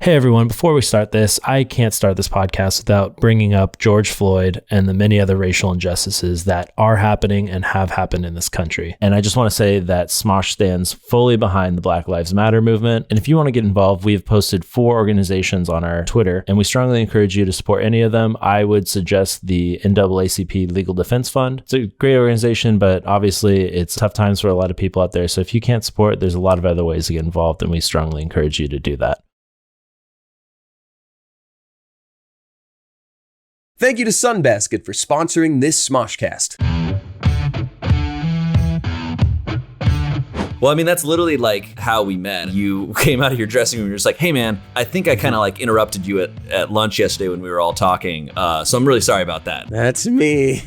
Hey everyone, before we start this, I can't start this podcast without bringing up George Floyd and the many other racial injustices that are happening and have happened in this country. And I just want to say that Smosh stands fully behind the Black Lives Matter movement. And if you want to get involved, we have posted 4 organizations on our Twitter, and we strongly encourage you to support any of them. I would suggest the NAACP Legal Defense Fund. It's a great organization, but obviously it's tough times for a lot of people out there. So if you can't support, there's a lot of other ways to get involved, and we strongly encourage you to do that. Thank you to Sunbasket for sponsoring this SmoshCast. Well, I mean, that's literally like how we met. You came out of your dressing room and you're just like, hey man, I think I kind of like interrupted you at lunch yesterday when we were all talking. So I'm really sorry about that. That's me.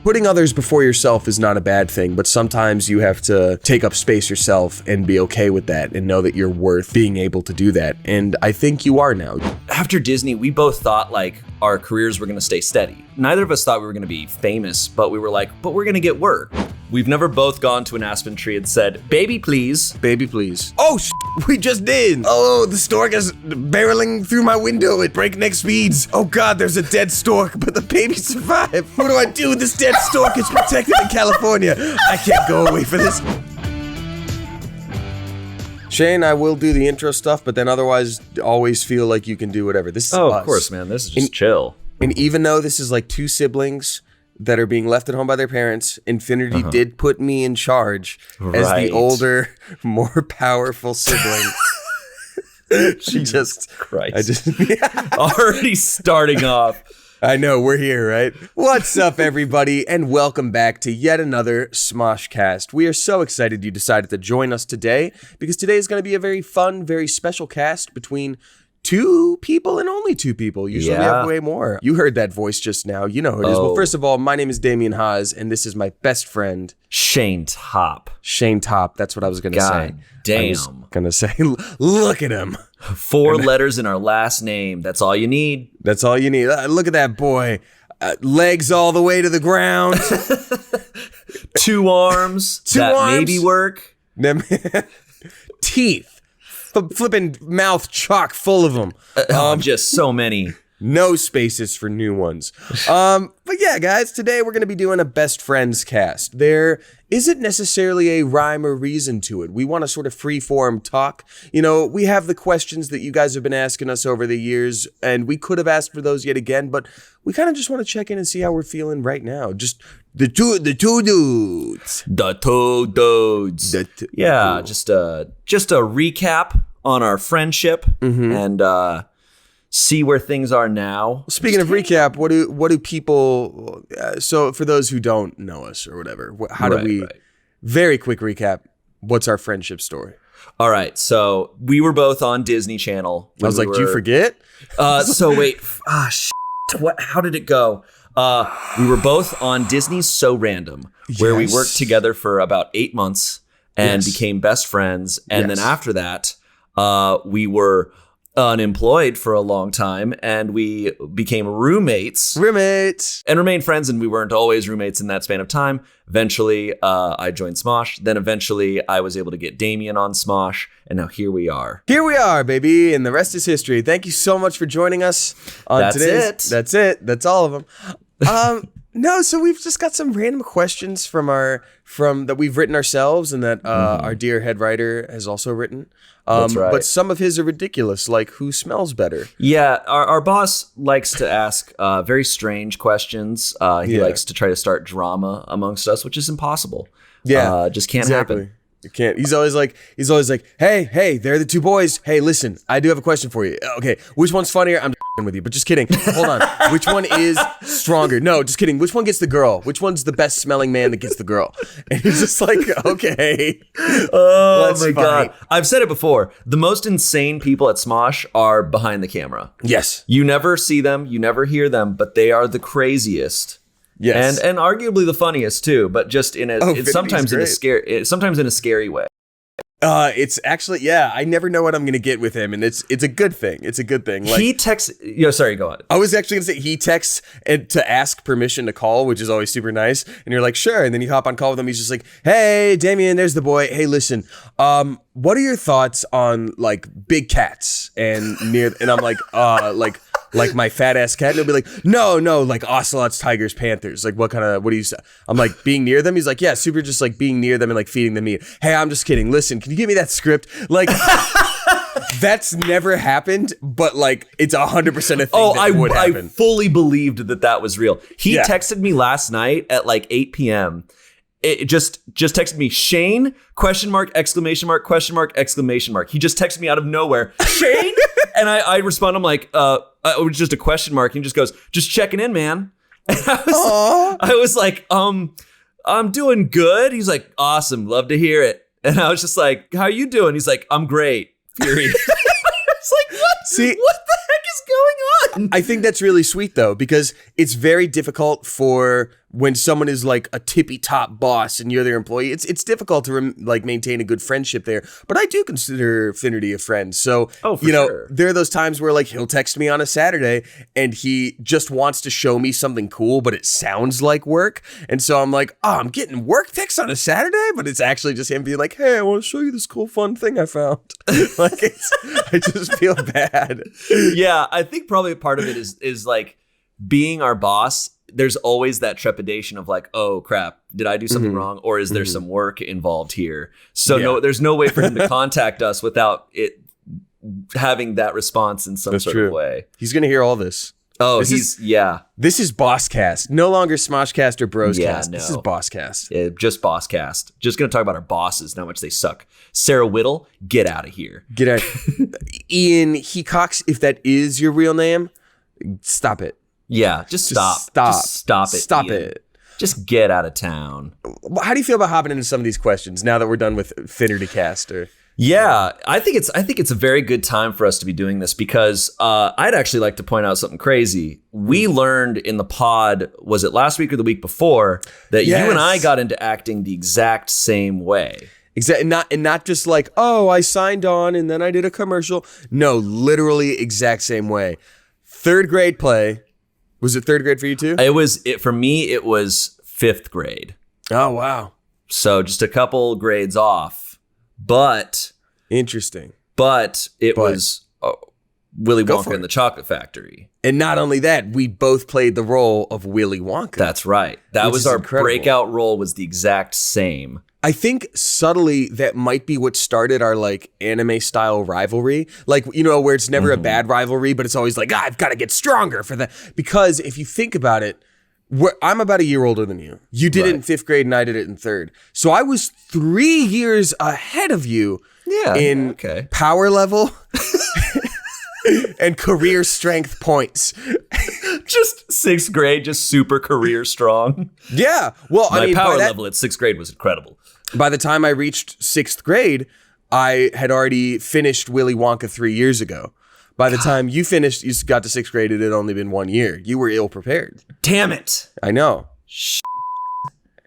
Putting others before yourself is not a bad thing, but sometimes you have to take up space yourself and be okay with that and know that you're worth being able to do that. And I think you are now. After Disney, we both thought like our careers were going to stay steady. Neither of us thought we were going to be famous, but we were like, but we're going to get work. We've never both gone to an aspen tree and said, baby, please. Baby, please. Oh, we just did. Oh, the stork is barreling through my window at breakneck speeds. Oh God, there's a dead stork, but the baby survived. What do I do with this dead stork? It's protected in California. I can't go away for this. Shane, I will do the intro stuff, but then otherwise always feel like you can do whatever. This is us. Of course, man. This is just chill. And even though this is like 2 siblings that are being left at home by their parents, Infinity did put me in charge as the older, more powerful sibling. Jesus Christ. Already starting off. I know, we're here, right? What's up, everybody, and welcome back to yet another SmoshCast. We are so excited you decided to join us today, because today is going to be a very fun, very special cast between 2 people and only 2 people. Usually we have way more. You heard that voice just now. You know who it is. Well, first of all, my name is Damien Haas, and this is my best friend, Shane Top. Shane Top. That's what I was going to say. Damn. I was going to say, look at him. 4 letters in our last name. That's all you need. That's all you need. Look at that boy. Legs all the way to the ground. 2 arms. 2 that arms. maybe work. Teeth. Flipping mouth chock full of them. Just so many. No spaces for new ones. But yeah, guys, today we're going to be doing a best friends cast. There isn't necessarily a rhyme or reason to it. We want to sort of free-form talk. You know, we have the questions that you guys have been asking us over the years, and we could have asked for those yet again, but we kind of just want to check in and see how we're feeling right now. Just the two dudes. The 2 dudes. Yeah, just a recap on our friendship and see where things are now. Speaking of recap, what do people? So for those who don't know us or whatever, how do we? Very quick recap. What's our friendship story? All right, so we were both on Disney Channel. I was like, do you forget? So wait, what? How did it go? We were both on Disney's So Random, where we worked together for about 8 months and became best friends. And then after that, we were unemployed for a long time, and we became roommates and remained friends, and we weren't always roommates in that span of time. Eventually I joined Smosh, then eventually I was able to get Damien on Smosh, and now here we are, baby, and the rest is history. Thank you so much for joining us on that's all of them. No, so we've just got some random questions from that we've written ourselves, and that our dear head writer has also written. That's right. But some of his are ridiculous, like who smells better? Yeah, our boss likes to ask very strange questions. He likes to try to start drama amongst us, which is impossible. Yeah, just can't happen. You can't. He's always like, hey, they're the 2 boys. Hey, listen, I do have a question for you. Okay, which one's funnier? I'm with you, but just kidding. Hold on. Which one is stronger? No, just kidding. Which one gets the girl? Which one's the best smelling man that gets the girl? And he's just like, okay. Oh my God. I've said it before. The most insane people at Smosh are behind the camera. Yes. You never see them. You never hear them, but they are the craziest. Yes. And arguably the funniest too, but just in sometimes in a scary way. It's actually, yeah, I never know what I'm going to get with him. And it's a good thing. It's a good thing. Like, he texts, sorry, go on. I was actually going to say he texts and to ask permission to call, which is always super nice. And you're like, sure. And then you hop on call with him. He's just like, hey, Damien, there's the boy. Hey, listen, what are your thoughts on like big cats and I'm like my fat ass cat? And he'll be like, no, like ocelots, tigers, panthers. Like what do you say? I'm like, being near them? He's like, yeah, super, just like being near them and like feeding them meat. Hey, I'm just kidding. Listen, can you give me that script? Like, that's never happened, but like it's 100% a thing that would happen. I fully believed that was real. He texted me last night at like 8 p.m. It just texted me, Shayne, question mark, exclamation mark, question mark, exclamation mark. He just texted me out of nowhere, Shayne? And I respond, I'm like, it was just a question mark. And he just goes, just checking in, man. And I was like, I'm doing good. He's like, awesome, love to hear it. And I was just like, how you doing? He's like, I'm great. Period. It's like, what? See, what the heck is going on? I think that's really sweet though, because it's very difficult for when someone is like a tippy top boss and you're their employee. It's difficult to maintain a good friendship there. But I do consider Finnerty a friend. So, sure. There are those times where like he'll text me on a Saturday and he just wants to show me something cool, but it sounds like work. And so I'm like, oh, I'm getting work texts on a Saturday, but it's actually just him being like, hey, I want to show you this cool, fun thing I found. Like, I just feel bad. Yeah, I think probably part of it is like being our boss. There's always that trepidation of like, oh crap, did I do something wrong? Or is there some work involved here? So there's no way for him to contact us without it having that response in some sort of way. He's going to hear all this. Oh, This is BossCast. No longer SmoshCast or Broscast. Yeah, no. This is BossCast. Yeah, just BossCast. Just going to talk about our bosses and how much they suck. Sarah Whittle, get out of here. Get out. Ian Hecox, if that is your real name, stop it. Yeah, just stop. Just stop it. Stop Ian. it. Just get out of town. How do you feel about hopping into some of these questions now that we're done with Finnerty Cast? Yeah, I think it's a very good time for us to be doing this because I'd actually like to point out something crazy. We learned in the pod, was it last week or the week before, that you and I got into acting the exact same way. Exactly, not just like, oh, I signed on and then I did a commercial. No, literally exact same way. Third grade play. Was it third grade for you too? For me, it was fifth grade. Oh, wow. So just a couple grades off, but interesting. But it was Willy Wonka and the Chocolate Factory. And not only that, we both played the role of Willy Wonka. That's right. That was our breakout role, was the exact same. I think subtly that might be what started our like anime style rivalry. Like, where it's never a bad rivalry, but it's always like, I've got to get stronger for that. Because if you think about it, I'm about a year older than you. You did it in fifth grade and I did it in third. So I was 3 years ahead of you in power level and career strength points. Just sixth grade, just super career strong. Yeah. Well, my power level at sixth grade was incredible. By the time I reached sixth grade, I had already finished Willy Wonka 3 years ago. By the time you got to sixth grade, it had only been 1 year. You were ill prepared. Damn it. I know.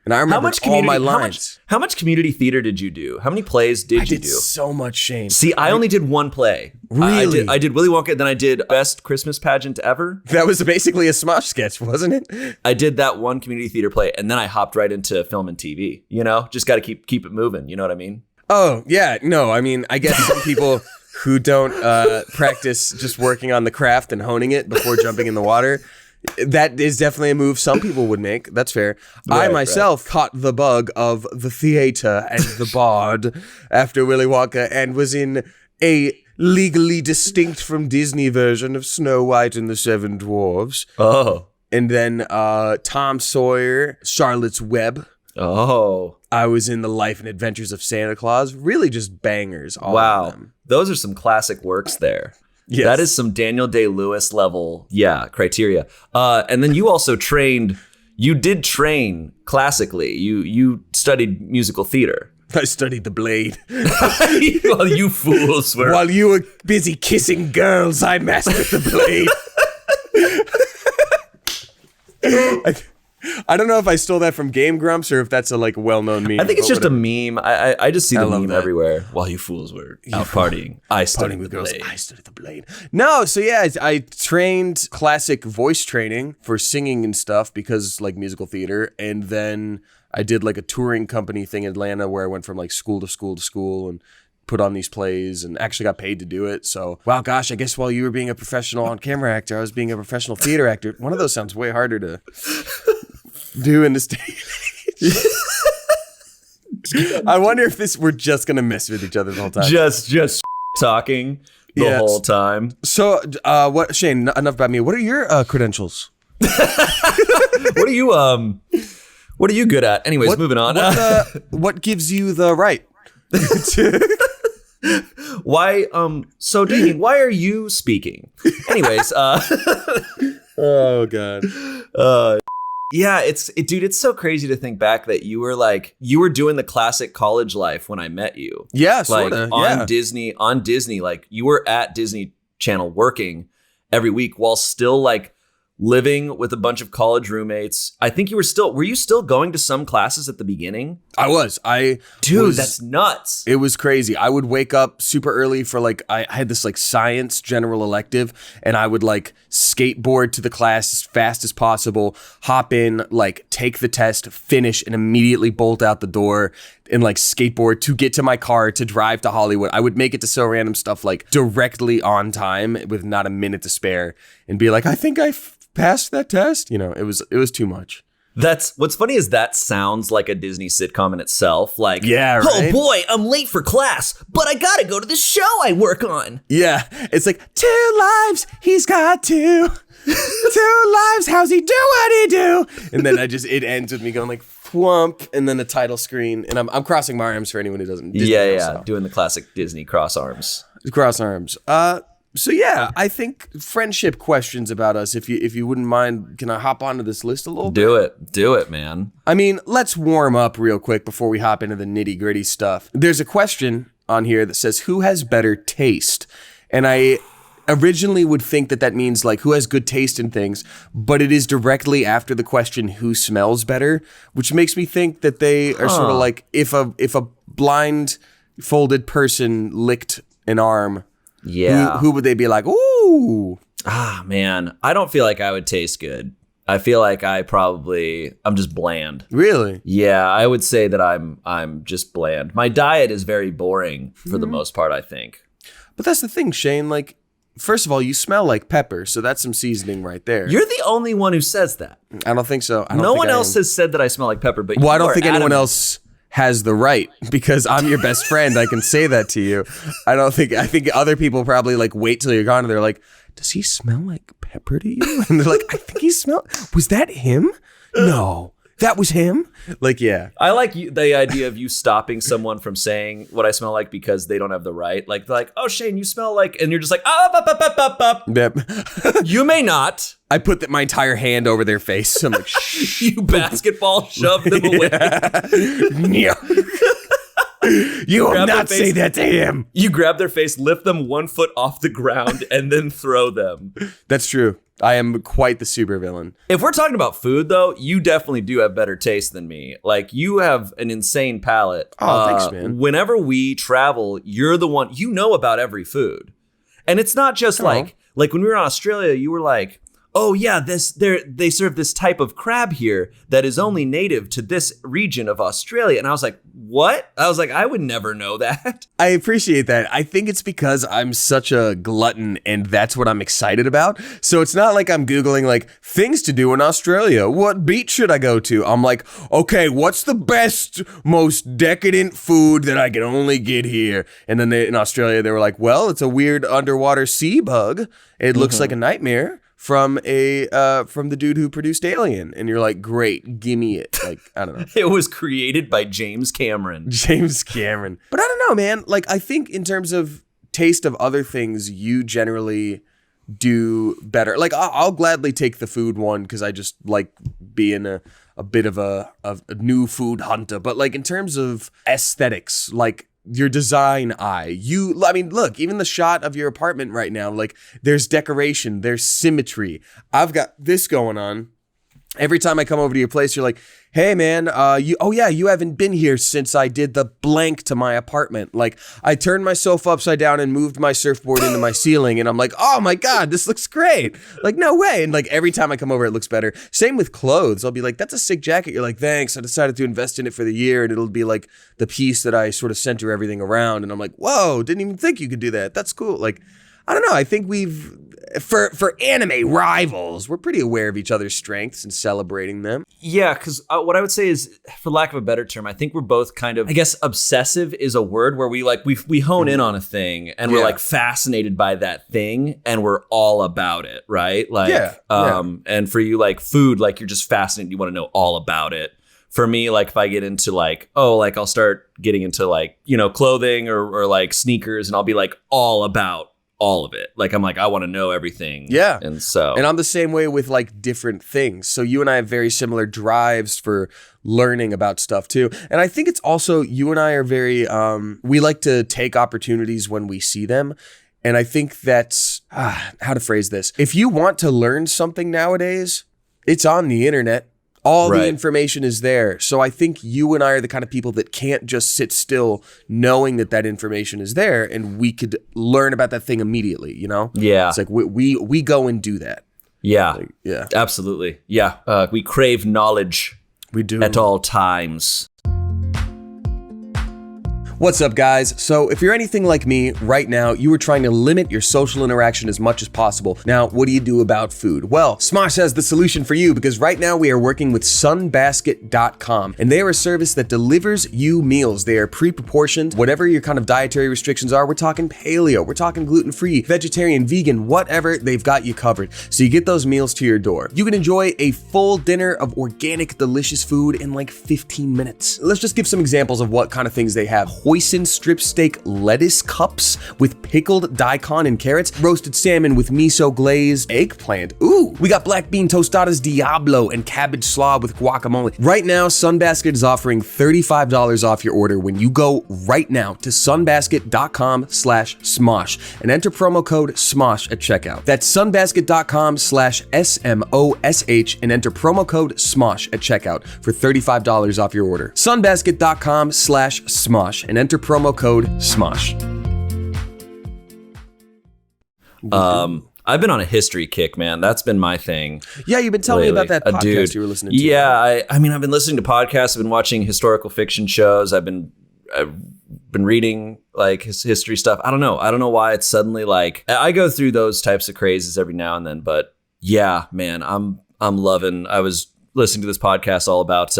And I remember all my lines. How much community theater did you do? How many plays did you do? I did so much, Shayne. See, I only did one play. Really? I did Willy Wonka, then I did Best Christmas Pageant Ever. That was basically a Smosh sketch, wasn't it? I did that one community theater play, and then I hopped right into film and TV. Just got to keep it moving. You know what I mean? Oh, yeah. No, I mean, I guess some people who don't practice just working on the craft and honing it before jumping in the water, that is definitely a move some people would make. That's fair. I myself caught the bug of the theater and the bard after Willy Wonka and was in a legally distinct from Disney version of Snow White and the Seven Dwarfs. Oh. And then Tom Sawyer, Charlotte's Web. Oh. I was in The Life and Adventures of Santa Claus. Really just bangers, all of them. Those are some classic works there. Yes. That is some Daniel Day-Lewis level, criteria. And then you also you did train classically. You studied musical theater. I studied the blade. While you fools were... While you were busy kissing girls, I mastered the blade. I don't know if I stole that from Game Grumps or if that's a like well-known meme. I think it's just a meme. I just see the meme that. everywhere. While you fools were out partying, I studied with the girls. blade. I stood at the blade. No, so yeah, I trained classic voice training for singing and stuff because like musical theater, and then I did like a touring company thing in Atlanta where I went from like school to school to school and put on these plays and actually got paid to do it. So, wow, gosh, I guess while you were being a professional on-camera actor, I was being a professional theater actor. One of those sounds way harder to do in this day and age. I wonder if we're just going to mess with each other the whole time. Just talking the whole time. So, what, Shane, enough about me. What are your credentials? What are you good at? Anyways, moving on. What gives you the right? Why? So Damien, why are you speaking? Anyways, Oh God. Yeah, dude, it's so crazy to think back that you were doing the classic college life when I met you. Yeah, like sorta. on Disney, like you were at Disney Channel working every week while still like living with a bunch of college roommates. I think were you still going to some classes at the beginning? I was. Dude, that's nuts. It was crazy. I would wake up super early for like, I had this like science general elective, and I would like skateboard to the class as fast as possible, hop in, like take the test, finish, and immediately bolt out the door and like skateboard to get to my car to drive to Hollywood. I would make it to So Random Stuff like directly on time with not a minute to spare and be like, I think I passed that test. You know, it was too much. That's what's funny is that sounds like a Disney sitcom in itself. Like, yeah, right? Oh boy, I'm late for class, but I gotta go to the show I work on. Yeah, it's like 2 lives, he's got 2. 2 lives, how's he do what he do? And then it ends with me going like thwump, and then the title screen, and I'm crossing my arms for anyone who doesn't. Doing the classic Disney cross arms. Cross arms. So yeah, I think friendship questions about us. If you wouldn't mind, can I hop onto this list a little bit? Do it, man. I mean, let's warm up real quick before we hop into the nitty gritty stuff. There's a question on here that says, "Who has better taste?" And I originally would think that means like who has good taste in things, but it is directly after the question, "Who smells better?" Which makes me think that they are sort of like if a blindfolded person licked an arm. Yeah. Who would they be like, ooh? Ah, man. I don't feel like I would taste good. I feel like I'm just bland. Really? Yeah, I would say that I'm just bland. My diet is very boring for the most part, I think. But that's the thing, Shane. Like, first of all, you smell like pepper, so that's some seasoning right there. You're the only one who says that. I don't think so. No one else has said that I smell like pepper, but well, I don't are think anyone adamant. else has the right, because I'm your best friend. I can say that to you. I think other people probably like wait till you're gone and they're like, does he smell like pepper to you? And they're like, I think was that him? No, that was him. Like, yeah. I like the idea of you stopping someone from saying what I smell like because they don't have the right. Like, they're like, oh, Shane, you smell like, and you're just like, up. Yep. You may not. I put my entire hand over their face. I'm like, shh. You basketball shove them away. Yeah. You will not say that to him. You grab their face, lift them 1 foot off the ground, and then throw them. That's true. I am quite the supervillain. If we're talking about food, though, you definitely do have better taste than me. Like, you have an insane palate. Oh, thanks, man. Whenever we travel, you're the one, you know about every food. And it's not just like when we were in Australia, you were like, oh yeah, they serve this type of crab here that is only native to this region of Australia. And I was like, what? I was like, I would never know that. I appreciate that. I think it's because I'm such a glutton and that's what I'm excited about. So it's not like I'm Googling like things to do in Australia. What beach should I go to? I'm like, okay, what's the best, most decadent food that I can only get here? And then in Australia, they were like, well, it's a weird underwater sea bug. It looks like a nightmare. From the dude who produced Alien, and you're like, great, gimme it. Like, I don't know. It was created by James Cameron. But I don't know, man. Like, I think in terms of taste of other things, you generally do better. Like, I'll gladly take the food one because I just like being a bit of a new food hunter. But like in terms of aesthetics, like your design eye, I mean, look, even the shot of your apartment right now, like there's decoration, there's symmetry. I've got this going on. Every time I come over to your place, you're like, hey man, you haven't been here since I did the blank to my apartment. Like I turned my sofa upside down and moved my surfboard into my ceiling. And I'm like, oh my God, this looks great. Like, no way. And like every time I come over, it looks better. Same with clothes. I'll be like, that's a sick jacket. You're like, thanks. I decided to invest in it for the year. And it'll be like the piece that I sort of center everything around. And I'm like, whoa, didn't even think you could do that. That's cool. Like, I don't know. I think we've, for anime rivals, we're pretty aware of each other's strengths and celebrating them. Yeah, because what I would say is, for lack of a better term, I think we're both kind of, I guess obsessive is a word where we hone in on a thing and we're like fascinated by that thing and we're all about it, right? Like, and for you, like food, like you're just fascinated. You want to know all about it. For me, like if I get into like, I'll start getting into like, clothing or like sneakers and I'll be like all about all of it. Like I'm like, I want to know everything. Yeah. And I'm the same way with like different things. So you and I have very similar drives for learning about stuff too. And I think it's also, you and I are very, we like to take opportunities when we see them. And I think that's, how to phrase this. If you want to learn something nowadays, it's on the internet. All the information is there. So I think you and I are the kind of people that can't just sit still knowing that information is there and we could learn about that thing immediately, Yeah. It's like we go and do that. Yeah. Like, yeah. Absolutely. Yeah. We crave knowledge. We do. At all times. What's up, guys? So if you're anything like me right now, you are trying to limit your social interaction as much as possible. Now, what do you do about food? Well, Smosh has the solution for you because right now we are working with sunbasket.com and they are a service that delivers you meals. They are pre-proportioned. Whatever your kind of dietary restrictions are, we're talking paleo, we're talking gluten-free, vegetarian, vegan, whatever, they've got you covered. So you get those meals to your door. You can enjoy a full dinner of organic, delicious food in like 15 minutes. Let's just give some examples of what kind of things they have. Hoisin strip steak lettuce cups with pickled daikon and carrots, roasted salmon with miso glazed eggplant. Ooh, we got black bean tostadas Diablo and cabbage slaw with guacamole. Right now, Sunbasket is offering $35 off your order when you go right now to sunbasket.com/smosh and enter promo code SMOSH at checkout. That's sunbasket.com/SMOSH and enter promo code SMOSH at checkout for $35 off your order. Sunbasket.com/smosh and enter promo code SMOSH. I've been on a history kick, man. That's been my thing. Yeah, you've been telling me about that podcast you were listening to. Yeah, I mean, I've been listening to podcasts. I've been watching historical fiction shows. I've been reading like his history stuff. I don't know why it's suddenly like I go through those types of crazes every now and then. But yeah, man, I'm loving. I was listening to this podcast all about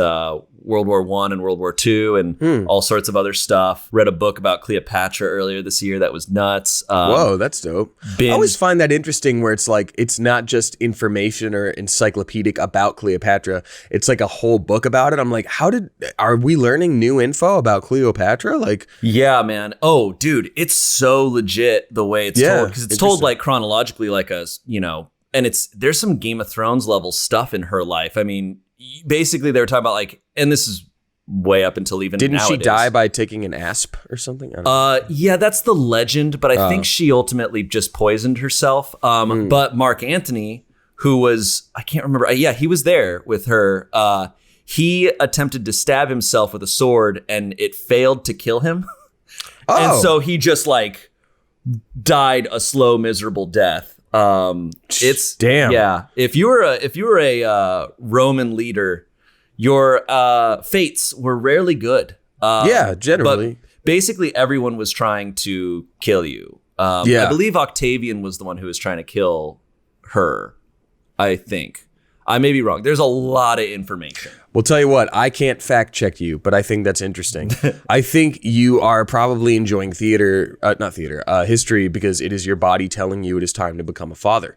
World War I and World War II and all sorts of other stuff. Read a book about Cleopatra earlier this year that was nuts. Whoa, that's dope. I always find that interesting where it's like, it's not just information or encyclopedic about Cleopatra. It's like a whole book about it. I'm like, are we learning new info about Cleopatra? Like, yeah, man. Oh, dude, it's so legit the way it's told. Because it's told like chronologically like and there's some Game of Thrones level stuff in her life. I mean, basically they were talking about like, and this is way up until even Didn't nowadays. she die by taking an asp or something? I don't know. Yeah, that's the legend, but I think she ultimately just poisoned herself. But Mark Antony, who was, I can't remember. Yeah, he was there with her. He attempted to stab himself with a sword and it failed to kill him. And so he just like died a slow, miserable death. It's damn. Yeah. If you were a Roman leader, your fates were rarely good. Yeah, generally. But basically, everyone was trying to kill you. I believe Octavian was the one who was trying to kill her. I think. I may be wrong. There's a lot of information. Well, tell you what, I can't fact check you, but I think that's interesting. I think you are probably enjoying history because it is your body telling you it is time to become a father.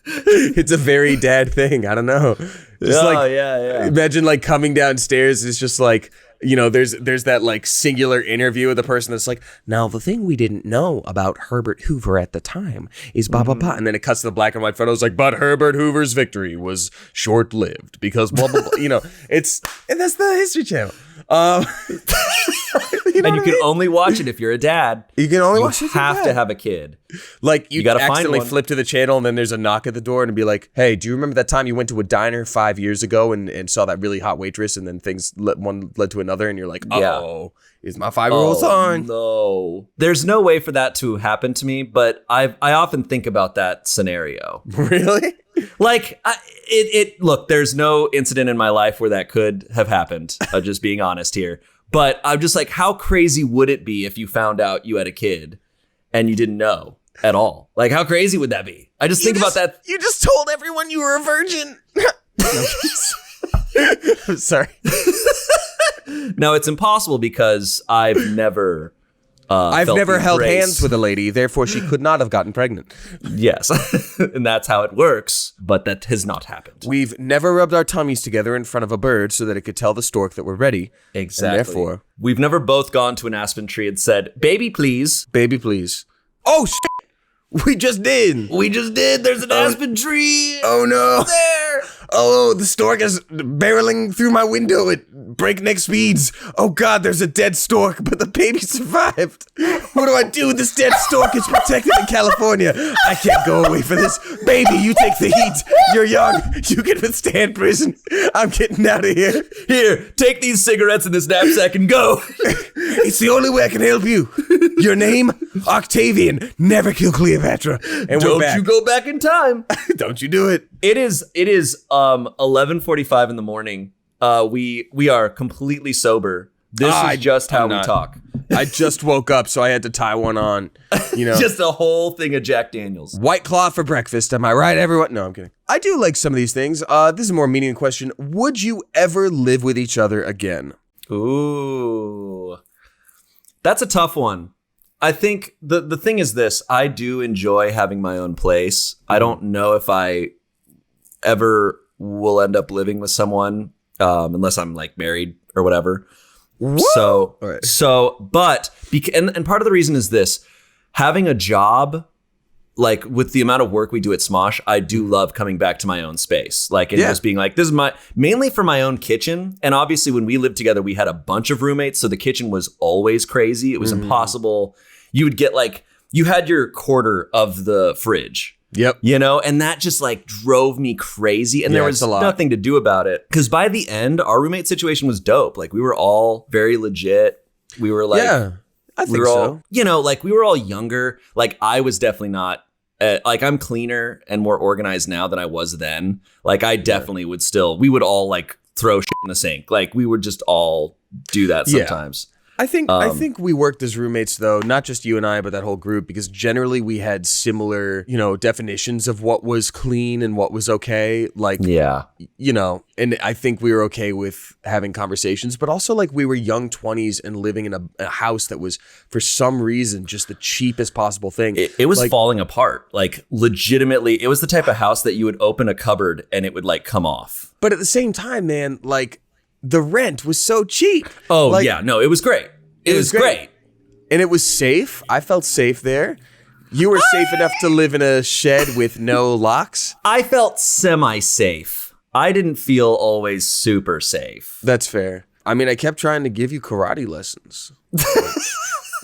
It's a very dad thing. I don't know. Just imagine like coming downstairs. It's just like, there's that like singular interview with the person that's like, now the thing we didn't know about Herbert Hoover at the time is blah, blah, blah. And then it cuts to the black and white photos like, but Herbert Hoover's victory was short-lived because blah, blah, blah. And that's the History Channel. You know And you can only watch it if you're a dad. You can only watch it if you're a have dad. to have a kid. Like you gotta accidentally find one. flip to the channel and then there's a knock at the door and be like, hey, do you remember that time you went to a diner 5 years ago and saw that really hot waitress and then one led to another and you're like, oh, is my 5-year-old son? No. There's no way for that to happen to me, but I often think about that scenario. Really? Like, look, there's no incident in my life where that could have happened. I'm just being honest here. But I'm just like, how crazy would it be if you found out you had a kid and you didn't know at all? Like, how crazy would that be? I just think about that. You just told everyone you were a virgin. I'm sorry. No, it's impossible because I've never I've felt never the held embrace. hands with a lady, therefore she could not have gotten pregnant. Yes. And that's how it works. But that has not happened. We've never rubbed our tummies together in front of a bird so that it could tell the stork that we're ready. Exactly. And therefore, we've never both gone to an aspen tree and said, baby, please. baby, please. Oh, shit. We just did. We just did. There's an aspen tree. Oh, no. There. Oh, the stork is barreling through my window at breakneck speeds. Oh, God, there's a dead stork, but the baby survived. What do I do? This dead stork is protected in California. I can't go away for this. Baby, you take the heat. You're young. You can withstand prison. I'm getting out of here. Here, take these cigarettes in this knapsack and go. It's the only way I can help you. Your name? Octavian. Never kill Cleopatra. And we're Don't back. you go back in time. Don't you do it. It is 11:45 in the morning. We are completely sober. This is just how I'm we not. talk. I just woke up, so I had to tie one on. You know, Just a whole thing of Jack Daniels. White Claw for breakfast. Am I right, everyone? No, I'm kidding. I do like some of these things. This is a more meaningful question. Would you ever live with each other again? Ooh. That's a tough one. I think the thing is this. I do enjoy having my own place. I don't know if I ever will end up living with someone unless I'm like married or whatever. Woo! So, All right. and part of the reason is this, having a job, like with the amount of work we do at Smosh, I do love coming back to my own space. Like, and just being like, this is mainly for my own kitchen. And obviously when we lived together, we had a bunch of roommates. So the kitchen was always crazy. It was impossible. You would get you had your quarter of the fridge. Yep. You know, and that just like drove me crazy. And there was it's a lot. nothing to do about it. Because by the end, our roommate situation was dope. Like we were all very legit. We were like, Yeah, I think we were so. all, you know, like we were all younger. Like I was definitely not, like I'm cleaner and more organized now than I was then. Like I definitely would we would all like throw shit in the sink. Like we would just all do that Yeah. sometimes. I think we worked as roommates though, not just you and I, but that whole group, because generally we had similar, definitions of what was clean and what was okay. Like, Yeah. And I think we were okay with having conversations, but also like we were young 20s and living in a house that was for some reason just the cheapest possible thing. It was like, falling apart. Like legitimately, it was the type of house that you would open a cupboard and it would like come off. but at the same time, man, like the rent was so cheap. Oh, Like, yeah. No, it was great. It was great. And it was safe. I felt safe there. You were safe enough to live in a shed with no locks. I felt semi-safe. I didn't feel always super safe. That's fair. I mean, I kept trying to give you karate lessons.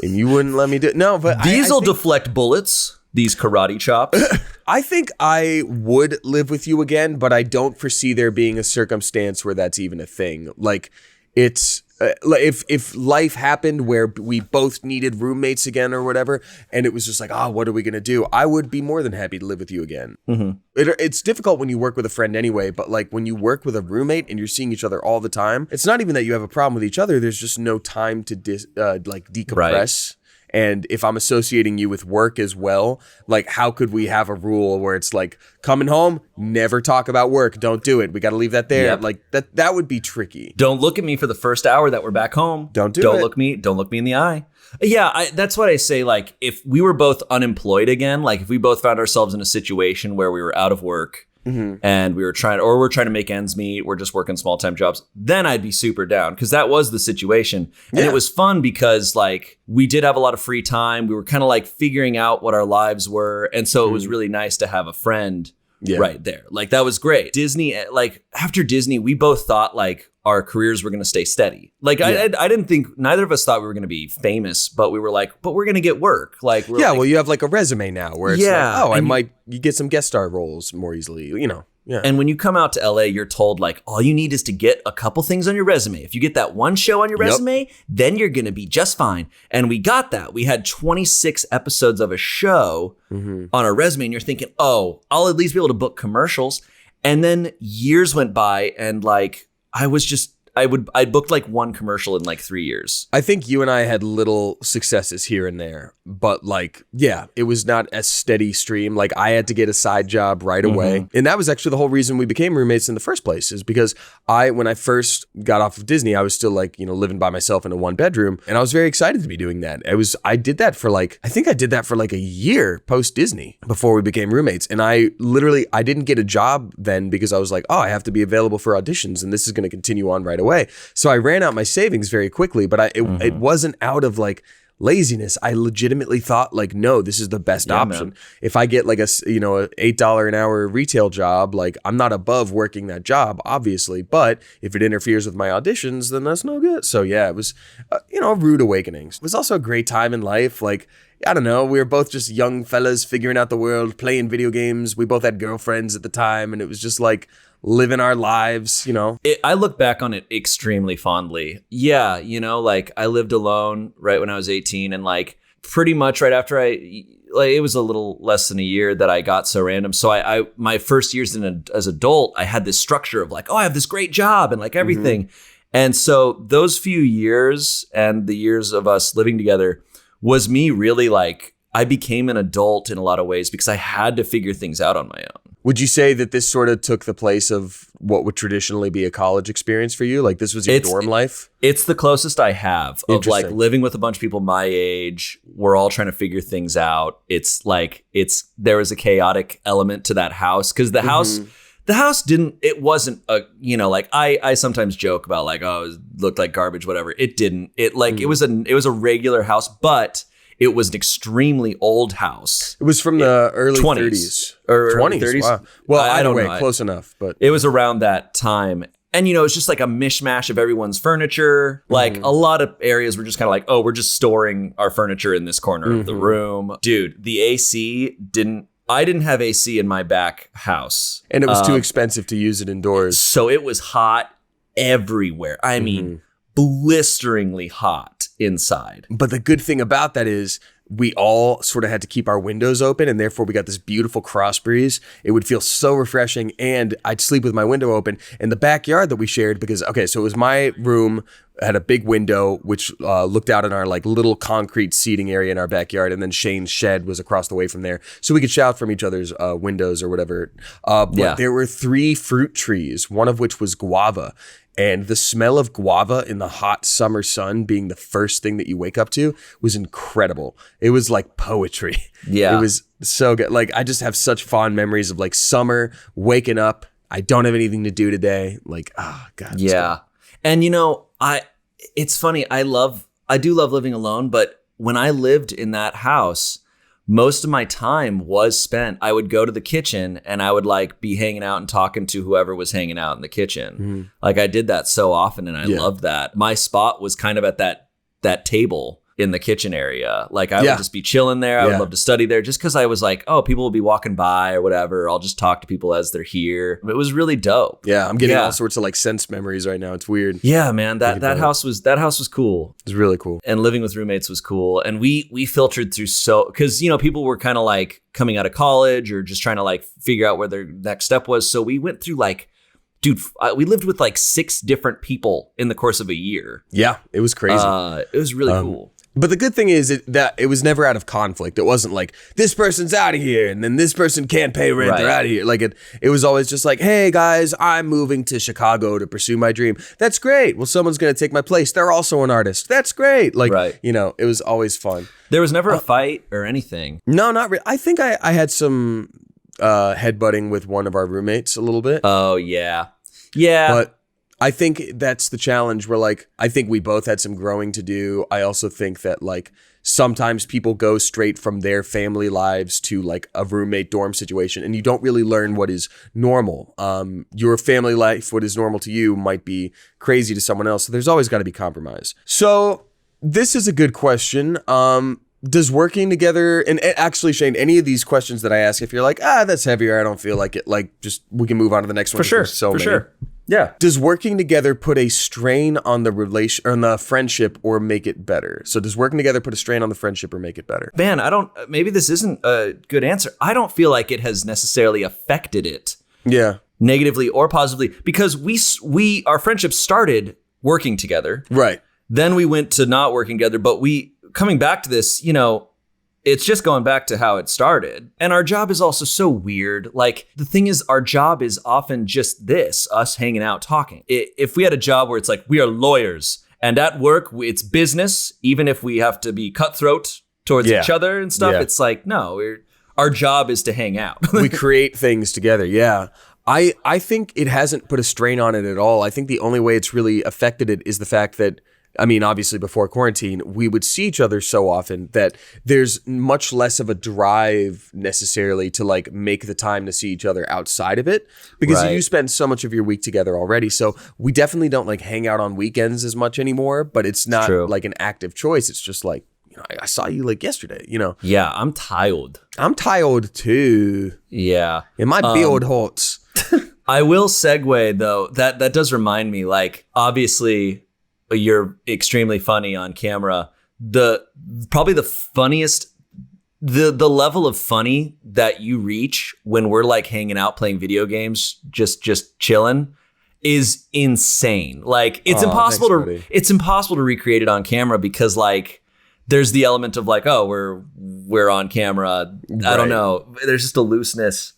And you wouldn't let me do it. No, but These I will think, deflect bullets, these karate chops. I think I would live with you again, but I don't foresee there being a circumstance where that's even a thing. Like, it's if life happened where we both needed roommates again or whatever, and it was just like, what are we gonna do? I would be more than happy to live with you again. Mm-hmm. It's difficult when you work with a friend anyway, but like when you work with a roommate and you're seeing each other all the time, it's not even that you have a problem with each other. There's just no time to decompress. Right. And if I'm associating you with work as well, like how could we have a rule where it's like coming home, never talk about work. Don't do it. We got to leave that there. Yep. Like that would be tricky. Don't look at me for the first hour that we're back home. Don't Don't it. look me in the eye. Yeah, that's what I say. Like if we were both unemployed again, like if we both found ourselves in a situation where we were out of work and we're trying to make ends meet, we're just working small time jobs, then I'd be super down because that was the situation. And it was fun because like we did have a lot of free time. We were kind of like figuring out what our lives were. And so it was really nice to have a friend right there. Like that was great. Disney, like after Disney, we both thought like our careers were going to stay steady. Like I didn't think, neither of us thought we were going to be famous, but we were like, but we're going to get work. Like, well, you have like a resume now where it's like, you get some guest star roles more easily, you know. Yeah. And when you come out to LA, you're told like, all you need is to get a couple things on your resume. If you get that one show on your resume, then you're going to be just fine. And we got that. We had 26 episodes of a show on our resume. And you're thinking, oh, I'll at least be able to book commercials. And then years went by and like, I booked like one commercial in like 3 years. I think you and I had little successes here and there, but like, yeah, it was not a steady stream. Like I had to get a side job right away. And that was actually the whole reason we became roommates in the first place, is because when I first got off of Disney, I was still like, you know, living by myself in a 1-bedroom, and I was very excited to be doing that. I did that for like a year post Disney before we became roommates. And I didn't get a job then because I was like, oh, I have to be available for auditions and this is going to continue on right away. So I ran out my savings very quickly, but it wasn't out of like laziness. I legitimately thought like, no, this is the best option. Man. If I get like a $8 an hour retail job, like I'm not above working that job, obviously, but if it interferes with my auditions, then that's no good. So yeah, it was, a rude awakening. It was also a great time in life. Like, I don't know, we were both just young fellas figuring out the world, playing video games. We both had girlfriends at the time, and it was just like living our lives, you know. I look back on it extremely fondly. Yeah, like I lived alone right when I was 18, and like pretty much right after it was a little less than a year that I got So Random. So I my first years as adult, I had this structure of like, oh, I have this great job and like everything. And so those few years and the years of us living together was me really like, I became an adult in a lot of ways because I had to figure things out on my own. Would you say that this sort of took the place of what would traditionally be a college experience for you? Like this was your dorm life? It's the closest I have of like living with a bunch of people my age. We're all trying to figure things out. It's like, there was a chaotic element to that house because the house wasn't a, like I sometimes joke about like, oh, it looked like garbage, whatever. It didn't. It was a regular house, but it was an extremely old house. It was from the early 30s or 20s. 30s. Wow. Well, either way, close enough, but it was around that time. And, it's just like a mishmash of everyone's furniture. Like a lot of areas were just kind of like, oh, we're just storing our furniture in this corner of the room. Dude, the I didn't have AC in my back house. And it was too expensive to use it indoors. So it was hot everywhere. I mean, blisteringly hot inside. But the good thing about that is we all sort of had to keep our windows open, and therefore we got this beautiful cross breeze. It would feel so refreshing, and I'd sleep with my window open. And the backyard that we shared, so it was my room, had a big window which looked out on our like little concrete seating area in our backyard, and then Shane's shed was across the way from there, so we could shout from each other's windows or whatever. But there were 3 fruit trees, one of which was guava. And the smell of guava in the hot summer sun being the first thing that you wake up to was incredible. It was like poetry. Yeah. It was so good. Like, I just have such fond memories of like summer, waking up. I don't have anything to do today. Like, oh, God. Yeah. And, it's funny. I do love living alone. But when I lived in that house, most of my time was spent, I would go to the kitchen and I would like be hanging out and talking to whoever was hanging out in the kitchen. Like I did that so often, and I loved that. My spot was kind of at that table in the kitchen area. Like I would just be chilling there. I would love to study there just because I was like, oh, people will be walking by or whatever. I'll just talk to people as they're here. It was really dope. Yeah, I'm getting all sorts of like sense memories right now. It's weird. Yeah, man. That house was cool. It's really cool. And living with roommates was cool. And we filtered through because people were kind of like coming out of college or just trying to like figure out where their next step was. So we went through like, dude, we lived with like 6 different people in the course of a year. Yeah, it was crazy. It was really cool. But the good thing is that it was never out of conflict. It wasn't like, this person's out of here and then this person can't pay rent. They're out of here. Like it was always just like, hey guys, I'm moving to Chicago to pursue my dream. That's great. Well, someone's going to take my place. They're also an artist. That's great. Like, it was always fun. There was never a fight or anything. No, not really. I think I had some headbutting with one of our roommates a little bit. Oh, yeah. Yeah. But I think that's the challenge where like, I think we both had some growing to do. I also think that like sometimes people go straight from their family lives to like a roommate dorm situation and you don't really learn what is normal. Your family life, what is normal to you might be crazy to someone else. So there's always got to be compromise. So this is a good question. Does working together, and actually, Shane, any of these questions that I ask, if you're like, that's heavier, I don't feel like it, like, just, we can move on to the next one. For sure. Yeah. Does working together put a strain on the relation, on the friendship, or make it better? So does working together put a strain on the friendship or make it better? Man, maybe this isn't a good answer. I don't feel like it has necessarily affected it. Yeah. Negatively or positively, because our friendship started working together. Right. Then we went to not working together, but coming back to this, it's just going back to how it started. And our job is also so weird. Like, the thing is, our job is often just this, us hanging out, talking. If we had a job where it's like, we are lawyers and at work, it's business, even if we have to be cutthroat towards each other and stuff, it's like, no, our job is to hang out. We create things together. Yeah. I think it hasn't put a strain on it at all. I think the only way it's really affected it is the fact that, I mean, obviously before quarantine, we would see each other so often that there's much less of a drive necessarily to like make the time to see each other outside of it, because you spend so much of your week together already. So we definitely don't like hang out on weekends as much anymore, but it's not like an active choice. It's just like, I saw you like yesterday, Yeah, I'm tired. I'm tired too. Yeah. And my beard hurts. I will segue though. That does remind me, like, obviously you're extremely funny on camera. Probably the funniest, the level of funny that you reach when we're like hanging out playing video games, just chilling, is insane. Like, it's impossible to recreate it on camera, because like there's the element of like, oh, we're on camera. I don't know. There's just a looseness.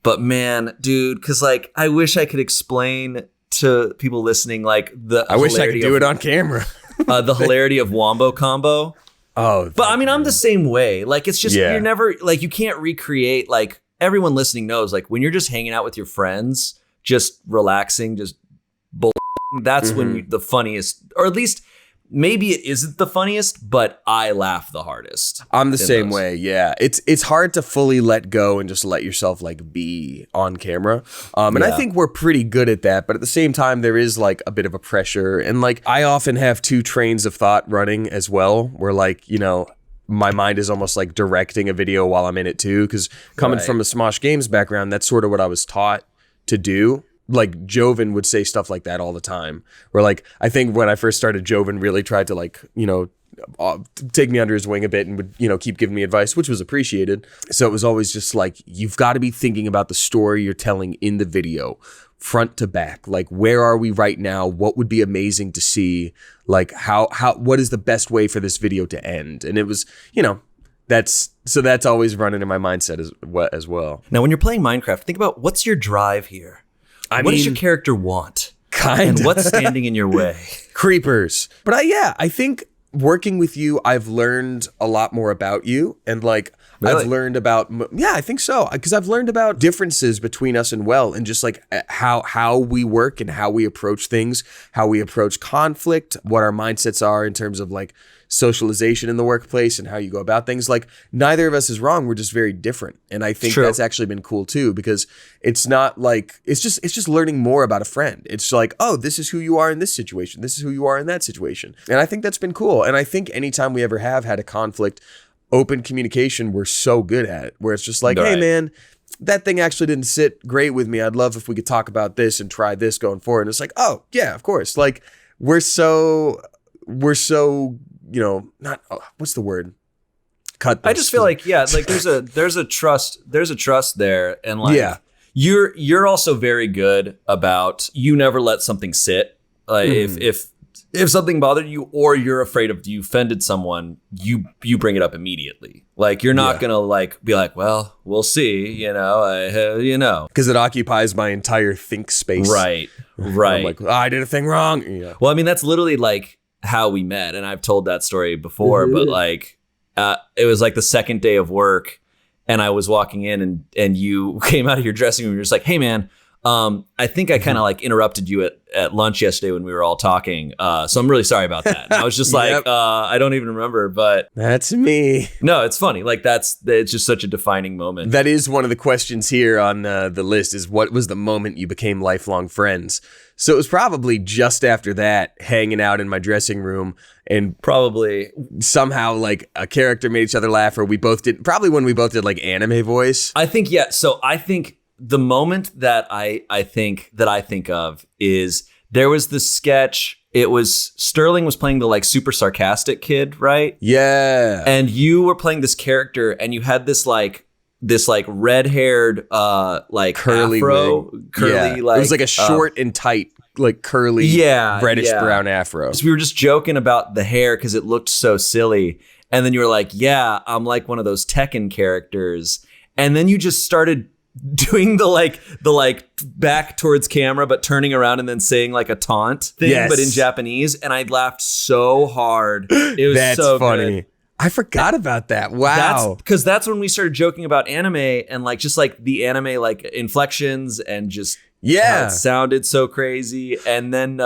But man, dude, because like I wish I could explain to people listening, like I wish I could do it on camera. The hilarity of Wombo Combo. Oh, but I mean, I'm the same way. Like, it's just, you're never, like, you can't recreate, like, everyone listening knows, like, when you're just hanging out with your friends, just relaxing, just that's when the funniest, or at least maybe it isn't the funniest, but I laugh the hardest. I'm the same way. Yeah. It's hard to fully let go and just let yourself like be on camera. And I think we're pretty good at that, but at the same time, there is like a bit of a pressure. And like, I often have two trains of thought running as well, where like, my mind is almost like directing a video while I'm in it too. Cause coming from a Smosh Games background, that's sort of what I was taught to do. Like, Joven would say stuff like that all the time, where like, I think when I first started, Joven really tried to like, take me under his wing a bit and would, keep giving me advice, which was appreciated. So it was always just like, you've got to be thinking about the story you're telling in the video, front to back. Like, where are we right now? What would be amazing to see? Like, what is the best way for this video to end? And it was, that's always running in my mindset as well. Now, when you're playing Minecraft, think about, what's your drive here? What does your character want? And what's standing in your way? Creepers. But I think working with you, I've learned a lot more about you. And like, really? I've learned about, I think so. Because I've learned about differences between us and Well, and just like how we work and how we approach things, how we approach conflict, what our mindsets are in terms of like socialization in the workplace and how you go about things. Like, neither of us is wrong. We're just very different. And I think that's actually been cool too, because it's not like, it's just learning more about a friend. It's like, oh, this is who you are in this situation. This is who you are in that situation. And I think that's been cool. And I think anytime we ever have had a conflict, open communication, we're so good at it, where it's just like, hey man, that thing actually didn't sit great with me. I'd love if we could talk about this and try this going forward. And it's like, oh yeah, of course. Like, we're so not, what's the word? I just feel like, like there's a trust there. And like, you're also very good about, you never let something sit. Like if something bothered you, or you're afraid of you offended someone, you bring it up immediately. Like, you're not gonna like be like, well, we'll see, because it occupies my entire think space. Right. I'm like, I did a thing wrong. Yeah. Well, I mean, that's literally like how we met, and I've told that story before, but like, it was like the second day of work, and I was walking in, and you came out of your dressing room. You're just like, hey man, I think I kind of like interrupted you at lunch yesterday when we were all talking. So I'm really sorry about that. And I was just like, I don't even remember, but that's me. No, it's funny. Like it's just such a defining moment. That is one of the questions here on the list is what was the moment you became lifelong friends? So it was probably just after that, hanging out in my dressing room and probably somehow like a character made each other laugh, or we both did, probably when we both did like anime voice. I think, yeah. So I think the moment that I think of is there was the sketch. It was Sterling was playing the like super sarcastic kid, right? Yeah. And you were playing this character and you had this red-haired like curly afro, wig. curly like it was like a short and tight like curly reddish brown afro. So we were just joking about the hair because it looked so silly. And then you were like, yeah, I'm like one of those Tekken characters. And then you just started doing the back towards camera, but turning around and then saying like a taunt thing, but in Japanese. And I laughed so hard. It was That's so funny. Good. I forgot about that. Wow. Because that's when we started joking about anime and like just like the anime like inflections and just how it sounded so crazy. And then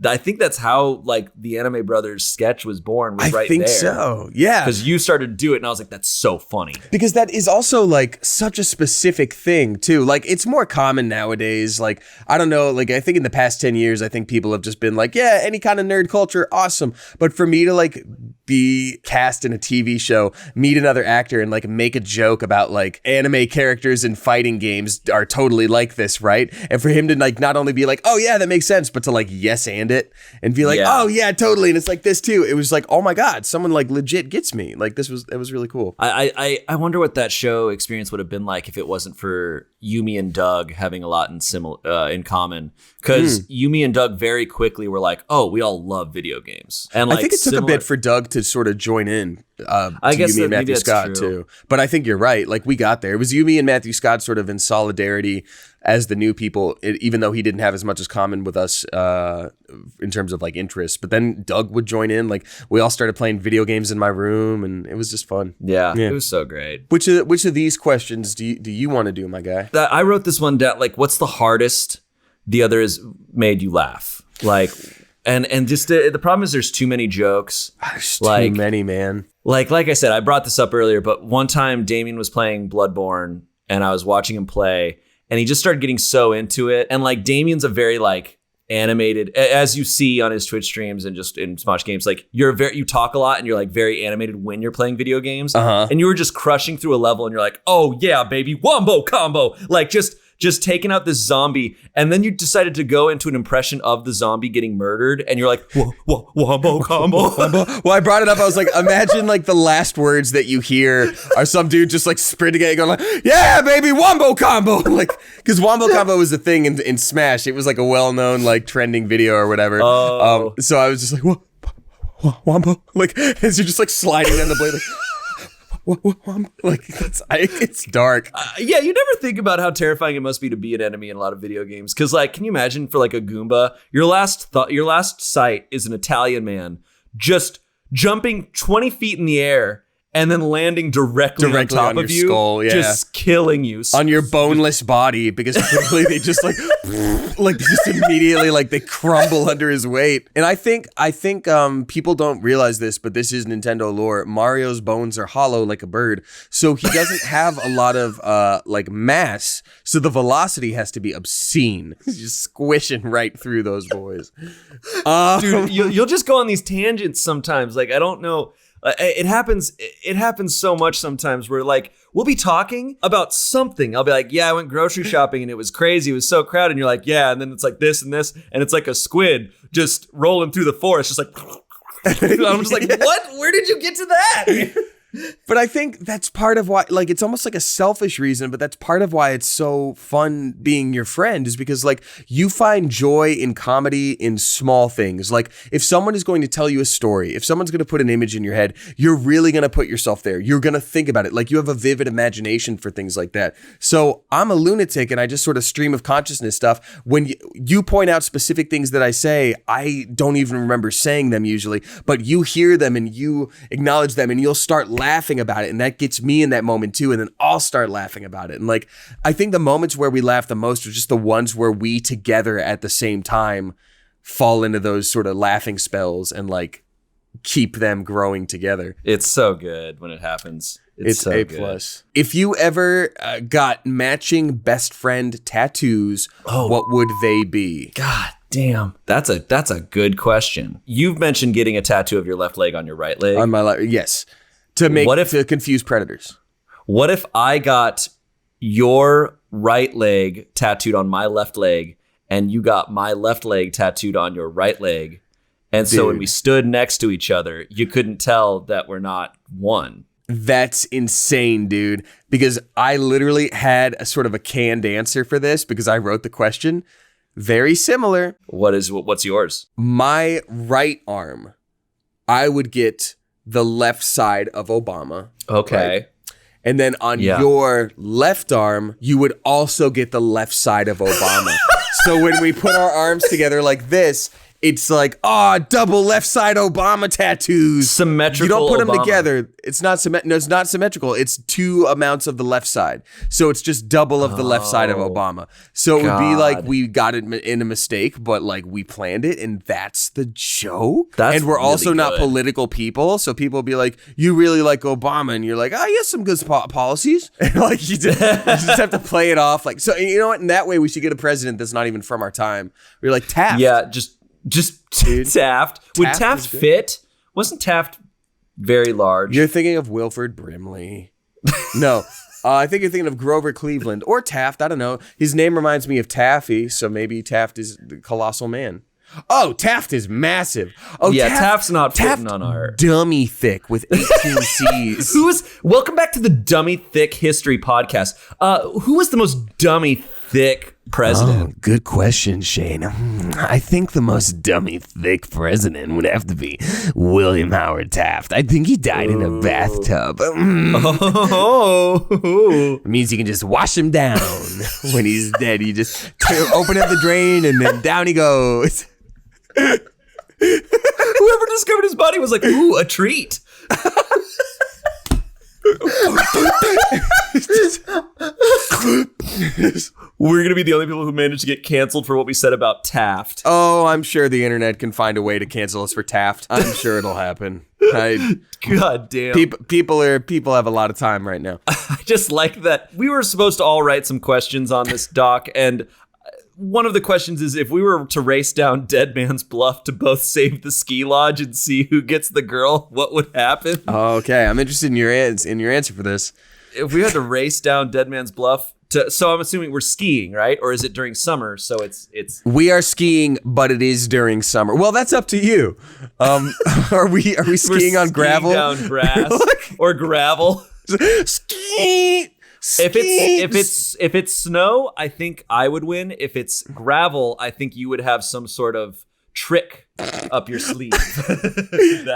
I think that's how like the Anime Brothers sketch was born. Was right there. I think so. Yeah. Because you started to do it and I was like, that's so funny. Because that is also like such a specific thing too. Like it's more common nowadays. Like, I don't know, like I think in the past 10 years, I think people have just been like, yeah, any kind of nerd culture, awesome. But for me to like be cast in a TV show, meet another actor and like make a joke about like anime characters in fighting games are totally like this, right? And for him to like not only be like, oh yeah, that makes sense, but to like yes and it and be like, oh yeah, totally. And it's like this too. It was like, oh my God, someone like legit gets me. Like it was really cool. I wonder what that show experience would have been like if it wasn't for Yumi and Doug having a lot in common. Because Yumi and Doug very quickly were like, oh, we all love video games. And like, I think it took a bit for Doug to sort of join in. I guess Yumi and Matthew Scott too. But I think you're right. Like we got there. It was Yumi and Matthew Scott sort of in solidarity as the new people, even though he didn't have as much as common with us in terms of like interests. But then Doug would join in. Like we all started playing video games in my room, and it was just fun. Yeah. It was so great. Which of these questions do you want to do, my guy? I wrote this one down. Like, what's the hardest the other has made you laugh? Like, and just the problem is there's too many jokes. There's too many, man. Like I said, I brought this up earlier, but one time Damien was playing Bloodborne, and I was watching him play. And he just started getting so into it. And like Damien's a very like animated, as you see on his Twitch streams and just in Smosh games, like you talk a lot and you're like very animated when you're playing video games. And you were just crushing through a level and you're like, oh yeah, baby, wombo combo. Like just taking out this zombie. And then you decided to go into an impression of the zombie getting murdered. And you're like, wombo combo. Well, I brought it up. I was like, imagine like the last words that you hear are some dude just like sprinting at you going like, yeah, baby, wombo combo. Like, because wombo combo was the thing in Smash. It was like a well-known like trending video or whatever. So I was just like, wombo. Like, as you're just like sliding down the blade like, like it's dark. Yeah, you never think about how terrifying it must be to be an enemy in a lot of video games. Because like, can you imagine for like a Goomba, your last sight is an Italian man just jumping 20 feet in the air and then landing directly on top of you, skull, just killing you on your boneless body, because quickly they just like just immediately like they crumble under his weight. And I think people don't realize this, but this is Nintendo lore. Mario's bones are hollow like a bird, so he doesn't have a lot of like mass, so the velocity has to be obscene. He's just squishing right through those boys. Dude, you'll just go on these tangents sometimes. Like, I don't know. It happens so much sometimes where like we'll be talking about something. I'll be like, yeah, I went grocery shopping and it was crazy. It was so crowded. And you're like, yeah. And then it's like this and this. And it's like a squid just rolling through the forest. Just like, I'm just like, what? Where did you get to that? But I think that's part of why, like, it's almost like a selfish reason, but that's part of why it's so fun being your friend, is because, like, you find joy in comedy in small things. Like, if someone is going to tell you a story, if someone's going to put an image in your head, you're really going to put yourself there. You're going to think about it. Like, you have a vivid imagination for things like that. So I'm a lunatic and I just sort of stream of consciousness stuff. When you point out specific things that I say, I don't even remember saying them usually, but you hear them and you acknowledge them and you'll start laughing laughing about it, and that gets me in that moment too, and then I'll start laughing about it. And like, I think the moments where we laugh the most are just the ones where we together at the same time fall into those sort of laughing spells and like keep them growing together. It's so good when it happens. It's so A+. good. If you ever got matching best friend tattoos, what would they be? God damn. That's a good question. You've mentioned getting a tattoo of your left leg on your right leg. On my left, yes. To confuse predators. What if I got your right leg tattooed on my left leg and you got my left leg tattooed on your right leg? And so when we stood next to each other, you couldn't tell that we're not one. That's insane, dude. Because I literally had a sort of a canned answer for this because I wrote the question. Very similar. What's yours? My right arm, I would get the left side of Obama. Okay. Right? And then on your left arm, you would also get the left side of Obama. So when we put our arms together like this, it's like, double left side Obama tattoos. Symmetrical. You don't put them Obama. together. It's not it's not symmetrical. It's two amounts of the left side. So it's just double of the left side of Obama. So it would be like we got it in a mistake, but like we planned it, and that's the joke. That's and we're really also not good. political people, so people will be like, "You really like Obama," and you're like, "Oh, he has some good policies." And like you just have to play it off like so. You know what? In that way, we should get a president that's not even from our time. We're like Taft. Yeah, just Taft. Would Taft fit? Wasn't Taft very large? You're thinking of Wilford Brimley. No, I think you're thinking of Grover Cleveland or Taft. I don't know. His name reminds me of Taffy, so maybe Taft is the colossal man. Oh, Taft is massive. Oh, yeah, Taft's not fitting on our dummy thick with 18 C's. Welcome back to the Dummy Thick History Podcast. Who was the most dummy thick president? Oh, good question, Shane. I think the most dummy thick president would have to be William Howard Taft. I think he died in a bathtub. It means you can just wash him down when he's dead. You just open up the drain and then down he goes. Whoever discovered his body was like, ooh, a treat. We're going to be the only people who managed to get canceled for what we said about Taft. Oh, I'm sure the internet can find a way to cancel us for Taft. I'm sure it'll happen. God damn. People have a lot of time right now. I just like that we were supposed to all write some questions on this doc, and one of the questions is if we were to race down Dead Man's Bluff to both save the ski lodge and see who gets the girl, what would happen? Okay, I'm interested in your answer for this. If we had to race down Dead Man's Bluff, so I'm assuming we're skiing, right? Or is it during summer? So it's. We are skiing, but it is during summer. Well, that's up to you. Are we skiing on gravel? Down grass or gravel? Ski. If it's snow, I think I would win. If it's gravel, I think you would have some sort of trick up your sleeve.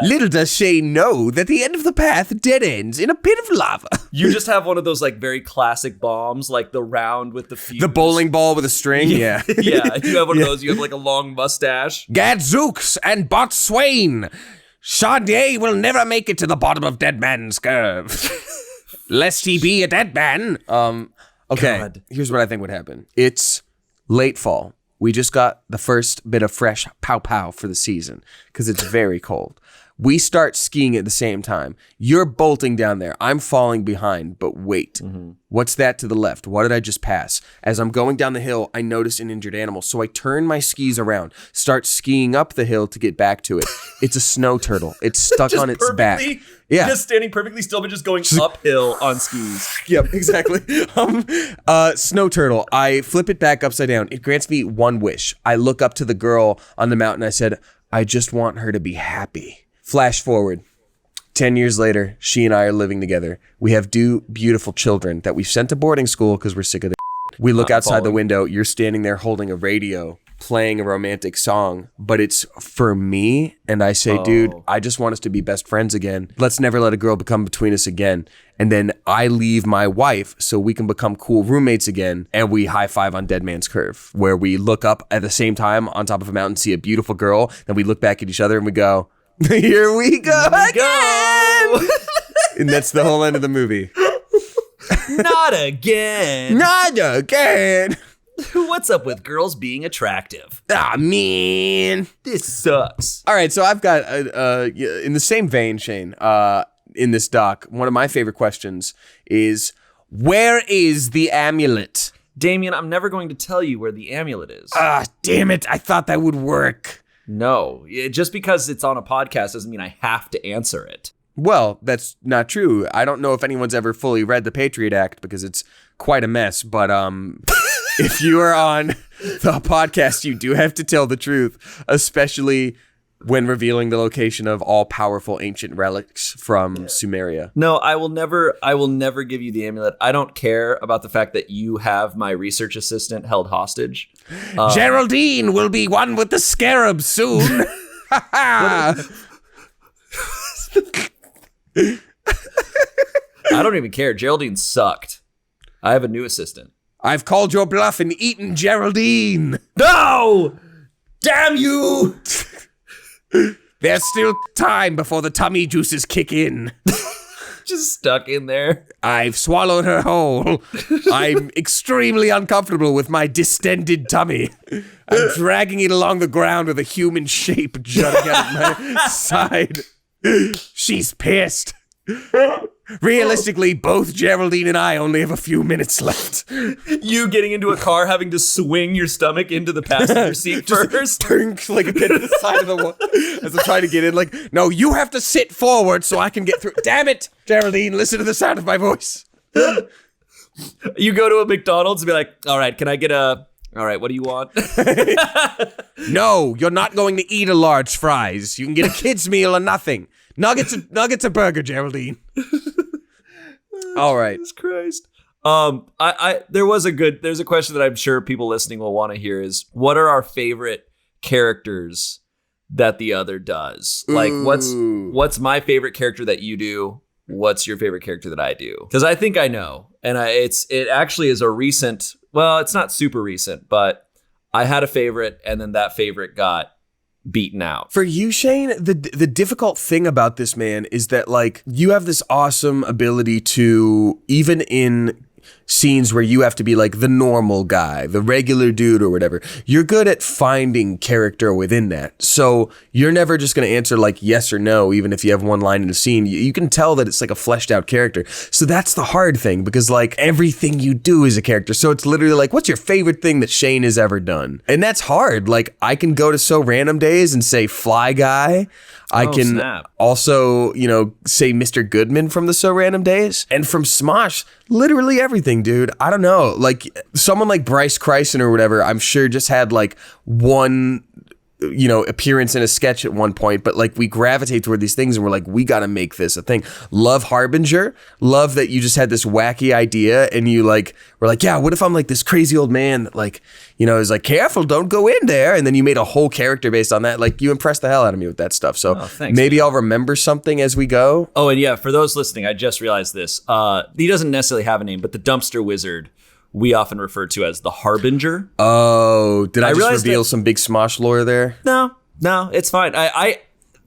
Little does Shane know that the end of the path dead ends in a pit of lava. You just have one of those like very classic bombs, like the round with the fuse. The bowling ball with a string. Yeah. Yeah. You have one of those. You have like a long mustache. Gadzooks and Botswain. Chaudier will never make it to the bottom of Dead Man's Curve. Lest he be a dead man. Okay, God. Here's what I think would happen. It's late fall. We just got the first bit of fresh pow-pow for the season because it's very cold. We start skiing at the same time. You're bolting down there. I'm falling behind, but wait. Mm-hmm. What's that to the left? What did I just pass? As I'm going down the hill, I notice an injured animal. So I turn my skis around, start skiing up the hill to get back to it. It's a snow turtle. It's stuck on its back. Yeah. Just standing perfectly still, but just going uphill on skis. Yep, exactly. Snow turtle. I flip it back upside down. It grants me one wish. I look up to the girl on the mountain. I said, I just want her to be happy. Flash forward. 10 years later, she and I are living together. We have two beautiful children that we've sent to boarding school because we're sick of the We look outside the window. You're standing there holding a radio, playing a romantic song, but it's for me. And I say, dude, I just want us to be best friends again. Let's never let a girl become between us again. And then I leave my wife so we can become cool roommates again. And we high five on Dead Man's Curve, where we look up at the same time on top of a mountain, see a beautiful girl. Then we look back at each other and we go, here we go again. And that's the whole end of the movie. Not again. Not again. What's up with girls being attractive? Ah, man. This sucks. All right, so I've got, in the same vein, Shane, in this doc, one of my favorite questions is, where is the amulet? Damien, I'm never going to tell you where the amulet is. Ah, damn it. I thought that would work. No, just because it's on a podcast doesn't mean I have to answer it. Well, that's not true. I don't know if anyone's ever fully read the Patriot Act because it's quite a mess, but if you are on the podcast, you do have to tell the truth, especially when revealing the location of all powerful ancient relics from Sumeria. No, I will never give you the amulet. I don't care about the fact that you have my research assistant held hostage. Geraldine will be one with the scarab soon. I don't even care. Geraldine sucked. I have a new assistant. I've called your bluff and eaten Geraldine. No! Damn you! There's still time before the tummy juices kick in. Just stuck in there. I've swallowed her whole. I'm extremely uncomfortable with my distended tummy. I'm dragging it along the ground with a human shape jutting out of my side. She's pissed. Realistically, both Geraldine and I only have a few minutes left. You getting into a car, having to swing your stomach into the passenger seat first. Turn like a bit to the side of the wall as I'm trying to get in. Like, no, you have to sit forward so I can get through. Damn it, Geraldine, listen to the sound of my voice. You go to a McDonald's and be like, all right, can I get all right, what do you want? No, you're not going to eat a large fries. You can get a kid's meal or nothing. Nuggets or burger, Geraldine. All right. Jesus Christ. There's a question that I'm sure people listening will want to hear is, what are our favorite characters that the other does? Like, what's my favorite character that you do? What's your favorite character that I do? Because I think I know. And it actually is a recent, well, it's not super recent, but I had a favorite and then that favorite got beaten out. For you, Shane, the difficult thing about this, man, is that like you have this awesome ability to, even in scenes where you have to be like the normal guy, the regular dude or whatever, you're good at finding character within that. So you're never just going to answer like yes or no, even if you have one line in a scene. You can tell that it's like a fleshed out character. So that's the hard thing, because like everything you do is a character. So it's literally like, what's your favorite thing that Shane has ever done? And that's hard. Like I can go to So Random Days and say Fly Guy. I can also, say Mr. Goodman from the So Random Days. And from Smosh, literally everything, dude. I don't know. Like someone like Bryce Kryson or whatever, I'm sure just had like one appearance in a sketch at one point, but like we gravitate toward these things and we're like, we got to make this a thing. Love Harbinger. Love that you just had this wacky idea and you like were like, yeah, what if I'm like this crazy old man that like, is like, careful, don't go in there. And then you made a whole character based on that. Like you impressed the hell out of me with that stuff. So thanks, maybe man. I'll remember something as we go. Oh, and yeah, for those listening, I just realized this. He doesn't necessarily have a name, but the Dumpster Wizard we often refer to as the Harbinger. Oh, did I just reveal that some big Smosh lore there? No, it's fine.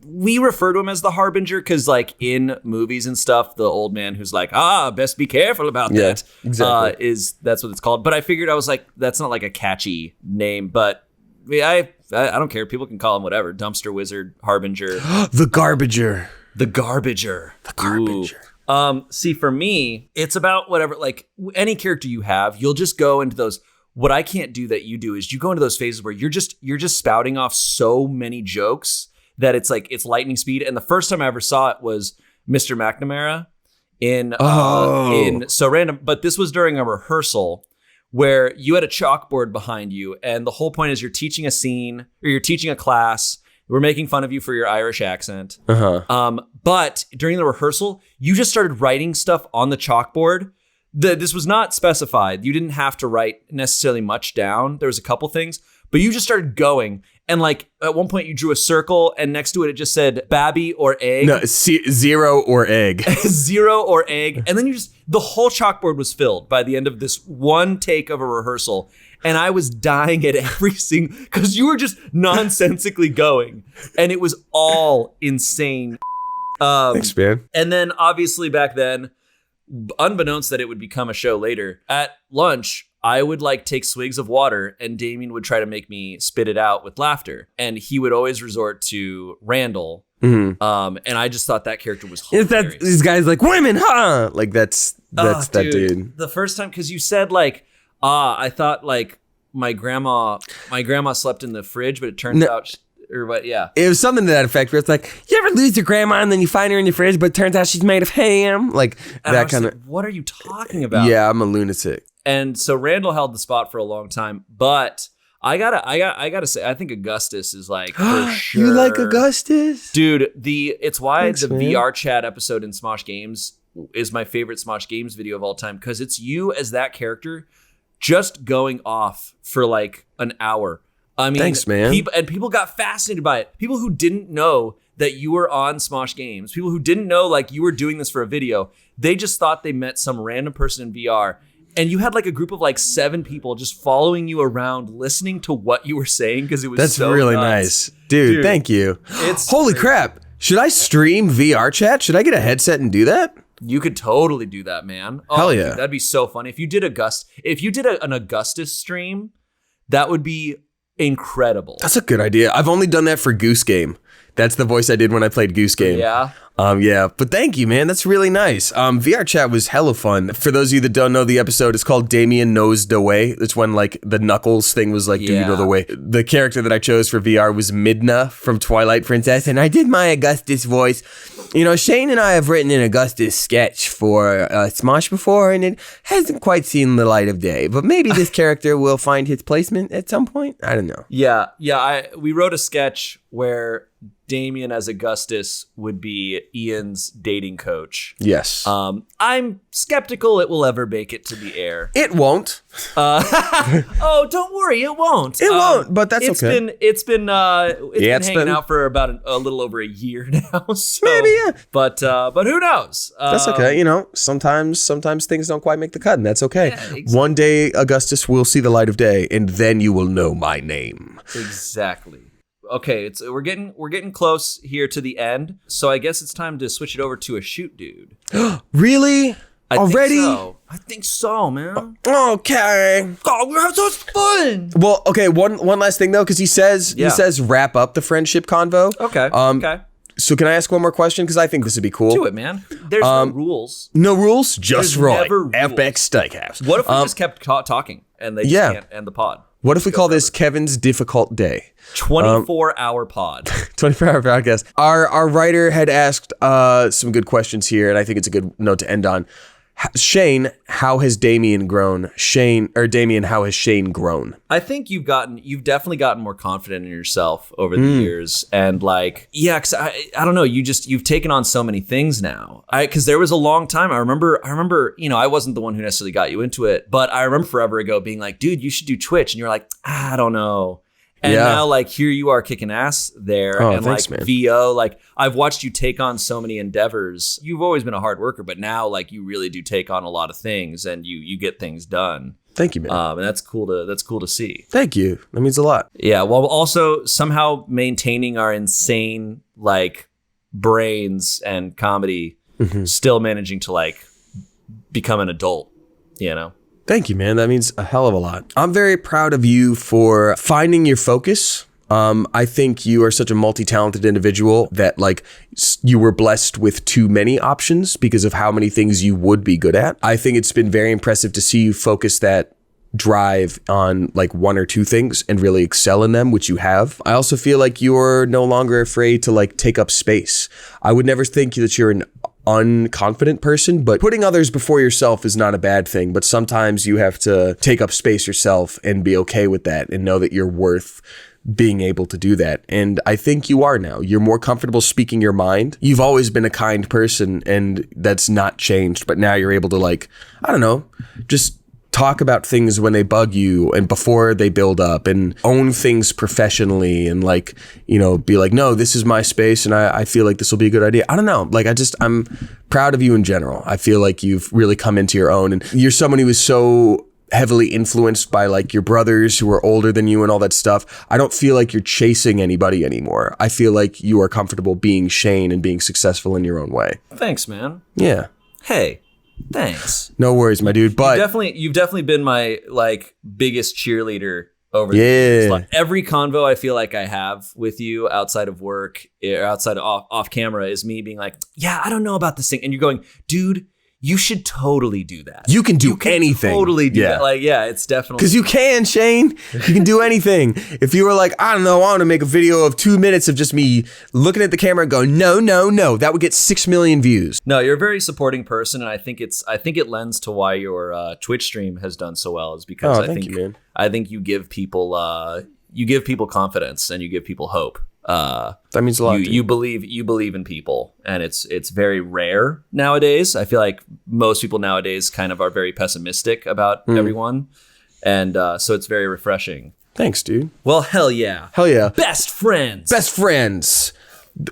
We refer to him as the Harbinger because, like, in movies and stuff, the old man who's like, best be careful about that. Exactly. That's what it's called. But I figured, I was like, that's not like a catchy name, but I don't care. People can call him whatever. Dumpster Wizard, Harbinger. The Garbager. The Garbager. The Garbager. See, for me, it's about whatever, like any character you have, you'll just go into those. What I can't do that you do is you go into those phases where you're just spouting off so many jokes that it's like, it's lightning speed. And the first time I ever saw it was Mr. McNamara in So Random. But this was during a rehearsal where you had a chalkboard behind you. And the whole point is you're teaching a scene or you're teaching a class. We're making fun of you for your Irish accent. But during the rehearsal, you just started writing stuff on the chalkboard. This was not specified. You didn't have to write necessarily much down. There was a couple things, but you just started going. And like at one point you drew a circle and next to it, it just said Babby or egg. No, zero or egg. Zero or egg. And then the whole chalkboard was filled by the end of this one take of a rehearsal. And I was dying at every single, because you were just nonsensically going. And it was all insane. Thanks, man. And then obviously back then, unbeknownst that it would become a show later, at lunch, I would like take swigs of water and Damien would try to make me spit it out with laughter. And he would always resort to Randall. And I just thought that character was hilarious. These guys like women, huh? Like that's that dude. The first time, because you said like, I thought like my grandma slept in the fridge, but it turns out, or what? Yeah, it was something to that effect. Where it's like, you ever lose your grandma and then you find her in your fridge, but it turns out she's made of ham, like and that kind of. Like, what are you talking about? Yeah, I'm a lunatic. And so Randall held the spot for a long time, but I gotta say, I think Augustus is like for sure. You like Augustus, dude? It's why Thanks, the man. VR chat episode in Smosh Games is my favorite Smosh Games video of all time, because it's you as that character just going off for like an hour. I mean, thanks, man. People got fascinated by it. People who didn't know that you were on Smosh Games, people who didn't know like you were doing this for a video, they just thought they met some random person in VR. And you had like a group of like 7 people just following you around, listening to what you were saying, because it was That's so really nuts. nice. Dude, thank you. Holy crap. Should I stream VR chat? Should I get a headset and do that? You could totally do that, man. Oh, Hell yeah. Dude, that'd be so funny. If you did an Augustus stream, that would be incredible. That's a good idea. I've only done that for Goose Game. That's the voice I did when I played Goose Game. Yeah. Yeah, but thank you, man. That's really nice. VR chat was hella fun. For those of you that don't know the episode, it's called Damien Knows the Way. It's when like the Knuckles thing was like, do you know the way? The character that I chose for VR was Midna from Twilight Princess, and I did my Augustus voice. You know, Shane and I have written an Augustus sketch for Smosh before, and it hasn't quite seen the light of day. But maybe this character will find his placement at some point. I don't know. Yeah. We wrote a sketch where Damien as Augustus would be Ian's dating coach. Yes. I'm skeptical it will ever make it to the air. It won't. Oh, don't worry, it won't. It won't, but that's okay. It's been hanging out for about a little over a year now. So, maybe, yeah. But who knows? That's okay. You know, sometimes things don't quite make the cut, and that's okay. Yeah, exactly. One day, Augustus will see the light of day, and then you will know my name. Exactly. Okay, we're getting close here to the end, so I guess it's time to switch it over to a shoot dude. Really? Already? I think so, man. Okay. God, we're having so much fun. Well, okay. One last thing though, because he says wrap up the friendship convo. Okay. Okay. So can I ask one more question? Because I think this would be cool. Do it, man. There's no rules. No rules, just There's right. never rules. FX Steakhouse. What if we just kept talking and they just can't end the pod? What if we call this Kevin's Difficult Day? 24-hour pod. 24-hour podcast. Our writer had asked some good questions here, and I think it's a good note to end on. Shane, how has Damien grown? Damien, how has Shane grown? I think you've definitely gotten more confident in yourself over the years, and like, yeah, cause I don't know, you've taken on so many things now. Cause there was a long time. I remember, you know, I wasn't the one who necessarily got you into it, but I remember forever ago being like, dude, you should do Twitch, and you're like, I don't know. And now, like, here you are kicking ass there. Oh, and thanks, like man. VO, like, I've watched you take on so many endeavors. You've always been a hard worker, but now, like, you really do take on a lot of things, and you get things done. Thank you, man. And that's cool to see. Thank you. That means a lot. Yeah, while also somehow maintaining our insane, like, brains and comedy, still managing to, like, become an adult, you know? Thank you, man. That means a hell of a lot. I'm very proud of you for finding your focus. I think you are such a multi-talented individual that like you were blessed with too many options because of how many things you would be good at. I think it's been very impressive to see you focus that drive on like 1 or 2 things and really excel in them, which you have. I also feel like you're no longer afraid to like take up space. I would never think that you're an unconfident person, but putting others before yourself is not a bad thing. But sometimes you have to take up space yourself and be okay with that and know that you're worth being able to do that. And I think you are now. You're more comfortable speaking your mind. You've always been a kind person, and that's not changed. But now you're able to like, I don't know, just talk about things when they bug you and before they build up, and own things professionally, and like, you know, be like, no, this is my space and I feel like this will be a good idea. I don't know. Like, I'm proud of you in general. I feel like you've really come into your own, and you're someone who is so heavily influenced by like your brothers who are older than you and all that stuff. I don't feel like you're chasing anybody anymore. I feel like you are comfortable being Shayne and being successful in your own way. Thanks, man. Yeah. Hey, thanks. No worries, my dude. But You've definitely been my like biggest cheerleader over the years. Like, every convo I feel like I have with you outside of work or outside of off camera is me being like, yeah, I don't know about this thing. And you're going, dude, you should totally do that. You can do anything. Totally do that. Like, yeah, it's definitely. Because you can, Shayne. You can do anything. If you were like, I don't know, I want to make a video of 2 minutes of just me looking at the camera and going, no, that would get 6 million views. No, you're a very supporting person, and I think it lends to why your Twitch stream has done so well. Is because I think you give people confidence and you give people hope. That means a lot. You believe in people, and it's very rare nowadays. I feel like most people nowadays kind of are very pessimistic about everyone, and so it's very refreshing. Thanks, dude. Well, hell yeah. Best friends.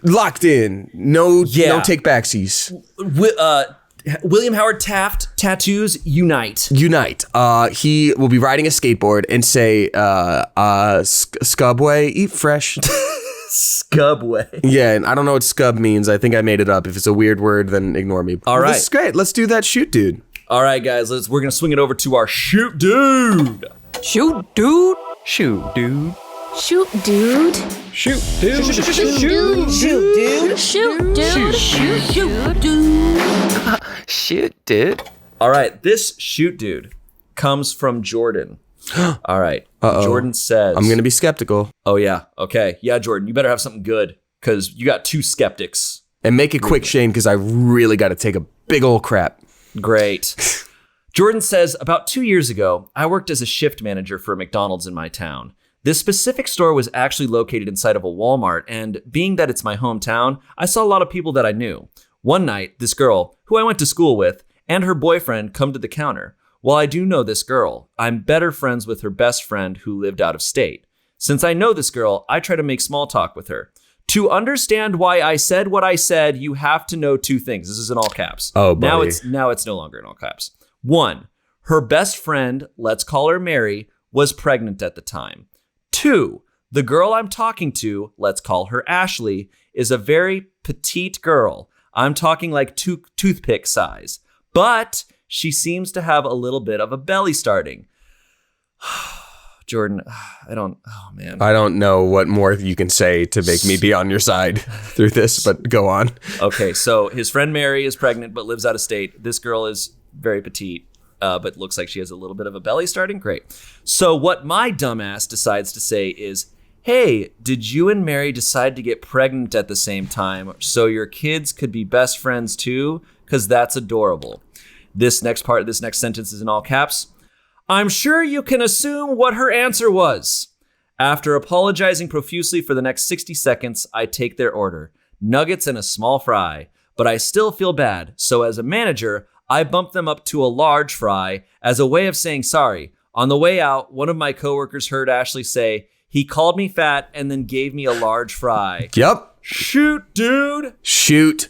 Locked in. No take backsies. William Howard Taft Tattoos unite. He will be riding a skateboard and say, Scubway, eat fresh. Scubway. Yeah, and I don't know what scub means. I think I made it up. If it's a weird word, then ignore me. All right. This is great. Let's do that shoot, dude. All right, guys. We're going to swing it over to our shoot dude. Shoot dude. Shoot dude. Shoot dude. Shoot dude. Shoot dude. Shoot dude. Shoot dude. Shoot dude. Shit, dude. All right. This shoot dude comes from Jordan. All right. Jordan says, I'm going to be skeptical. Oh, yeah. Okay. Yeah, Jordan, you better have something good because you got 2 skeptics. And make it quick, Shayne, because I really got to take a big old crap. Great. Jordan says, about 2 years ago, I worked as a shift manager for a McDonald's in my town. This specific store was actually located inside of a Walmart, and being that it's my hometown, I saw a lot of people that I knew. One night, this girl, who I went to school with, and her boyfriend come to the counter. While I do know this girl, I'm better friends with her best friend who lived out of state. Since I know this girl, I try to make small talk with her. To understand why I said what I said, you have to know 2 things. This is in all caps. Oh, buddy. Now it's no longer in all caps. 1, her best friend, let's call her Mary, was pregnant at the time. 2, the girl I'm talking to, let's call her Ashley, is a very petite girl. I'm talking like toothpick size. But she seems to have a little bit of a belly starting. Jordan, I don't know what more you can say to make me be on your side through this, but go on. Okay, so his friend Mary is pregnant but lives out of state. This girl is very petite, but looks like she has a little bit of a belly starting. Great. So what my dumbass decides to say is, hey, did you and Mary decide to get pregnant at the same time so your kids could be best friends too? Because that's adorable. This next sentence is in all caps. I'm sure you can assume what her answer was. After apologizing profusely for the next 60 seconds, I take their order. Nuggets and a small fry. But I still feel bad, so as a manager, I bump them up to a large fry as a way of saying sorry. On the way out, one of my coworkers heard Ashley say, he called me fat and then gave me a large fry. Yep. Shoot, dude. Here's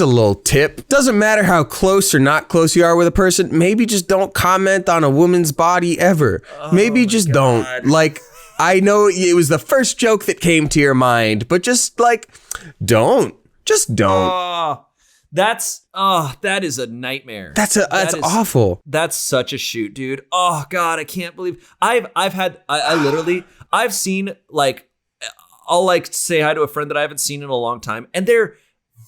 a little tip. Doesn't matter how close or not close you are with a person. Maybe just don't comment on a woman's body ever. Maybe just don't. Like, I know it was the first joke that came to your mind, but just like, don't. Just don't. That is a nightmare. That's awful. That's such a shoot, dude. Oh God, I can't believe I've seen like, I'll like say hi to a friend that I haven't seen in a long time, and they're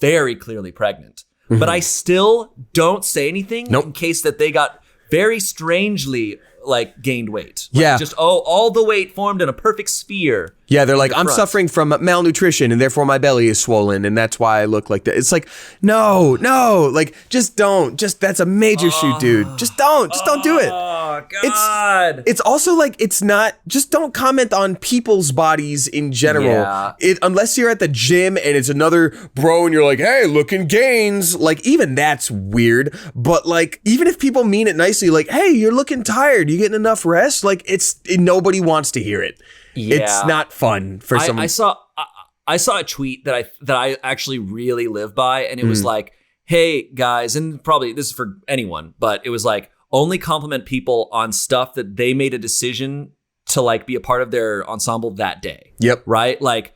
very clearly pregnant. Mm-hmm. But I still don't say anything in case that they got very strangely like gained weight. Like, just all the weight formed in a perfect sphere. Yeah, they're like, I'm suffering from malnutrition and therefore my belly is swollen and that's why I look like that. It's like, no, like just don't. That's a major shoot, dude. Just don't do it. Oh God. It's also like, it's not, just don't comment on people's bodies in general. Yeah. Unless you're at the gym and it's another bro and you're like, hey, looking gains. Like even that's weird. But like, even if people mean it nicely, like, hey, you're looking tired. You getting enough rest? Like nobody wants to hear it. Yeah. It's not fun for someone. I saw a tweet that I actually really live by, and it was like, hey guys, and probably this is for anyone, but it was like, only compliment people on stuff that they made a decision to like be a part of their ensemble that day. Yep. Right? Like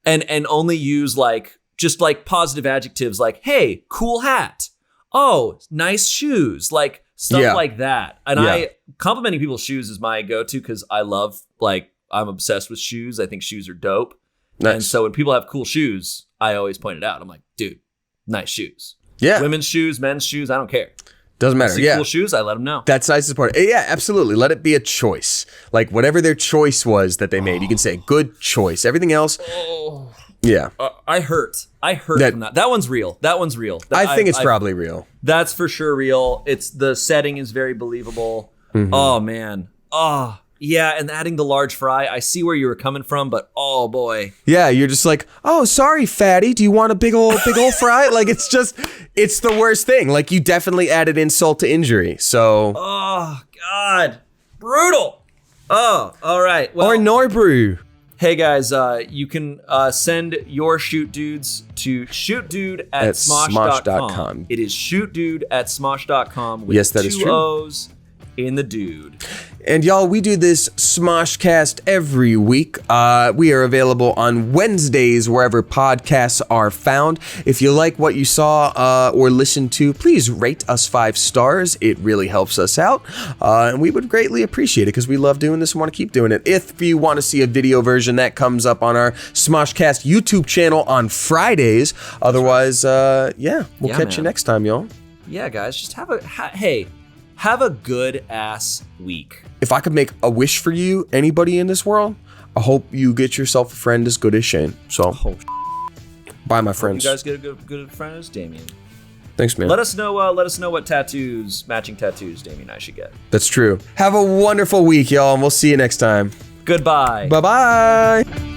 and only use like just like positive adjectives like, hey, cool hat. Oh, nice shoes. Like stuff like that. And I complimenting people's shoes is my go-to because I love, like, I'm obsessed with shoes. I think shoes are dope. Nice. And so when people have cool shoes, I always point it out. I'm like, dude, nice shoes. Yeah. Women's shoes, men's shoes, I don't care. Doesn't matter. Cool shoes, I let them know. That's nice part. Yeah, absolutely. Let it be a choice. Like whatever their choice was that they made, you can say good choice. Everything else. Yeah. I hurt from that. That one's real. I think it's probably real. That's for sure real. It's the setting is very believable. Mm-hmm. Oh man. Oh yeah. And adding the large fry, I see where you were coming from, but oh boy. Yeah. You're just like, oh, sorry, fatty. Do you want a big old fry? Like it's the worst thing. Like you definitely added insult to injury. So. Oh God. Brutal. Oh, all right. Well, or Norbrew. Hey guys, you can send your shoot dudes to shootdude@smosh.com. It is shootdude@smosh.com with that is two true. O's in the dude. And y'all, we do this SmoshCast every week. We are available on Wednesdays wherever podcasts are found. If you like what you saw or listened to, please rate us 5 stars. It really helps us out. And we would greatly appreciate it because we love doing this and want to keep doing it. If you want to see a video version, that comes up on our SmoshCast YouTube channel on Fridays. Otherwise, we'll catch you next time, y'all. Yeah, guys, just have a good ass week. If I could make a wish for you, anybody in this world, I hope you get yourself a friend as good as Shane. So, bye, my friends. You guys get a good friend as Damien. Thanks, man. Let us know what matching tattoos Damien and I should get. That's true. Have a wonderful week, y'all, and we'll see you next time. Goodbye. Bye-bye.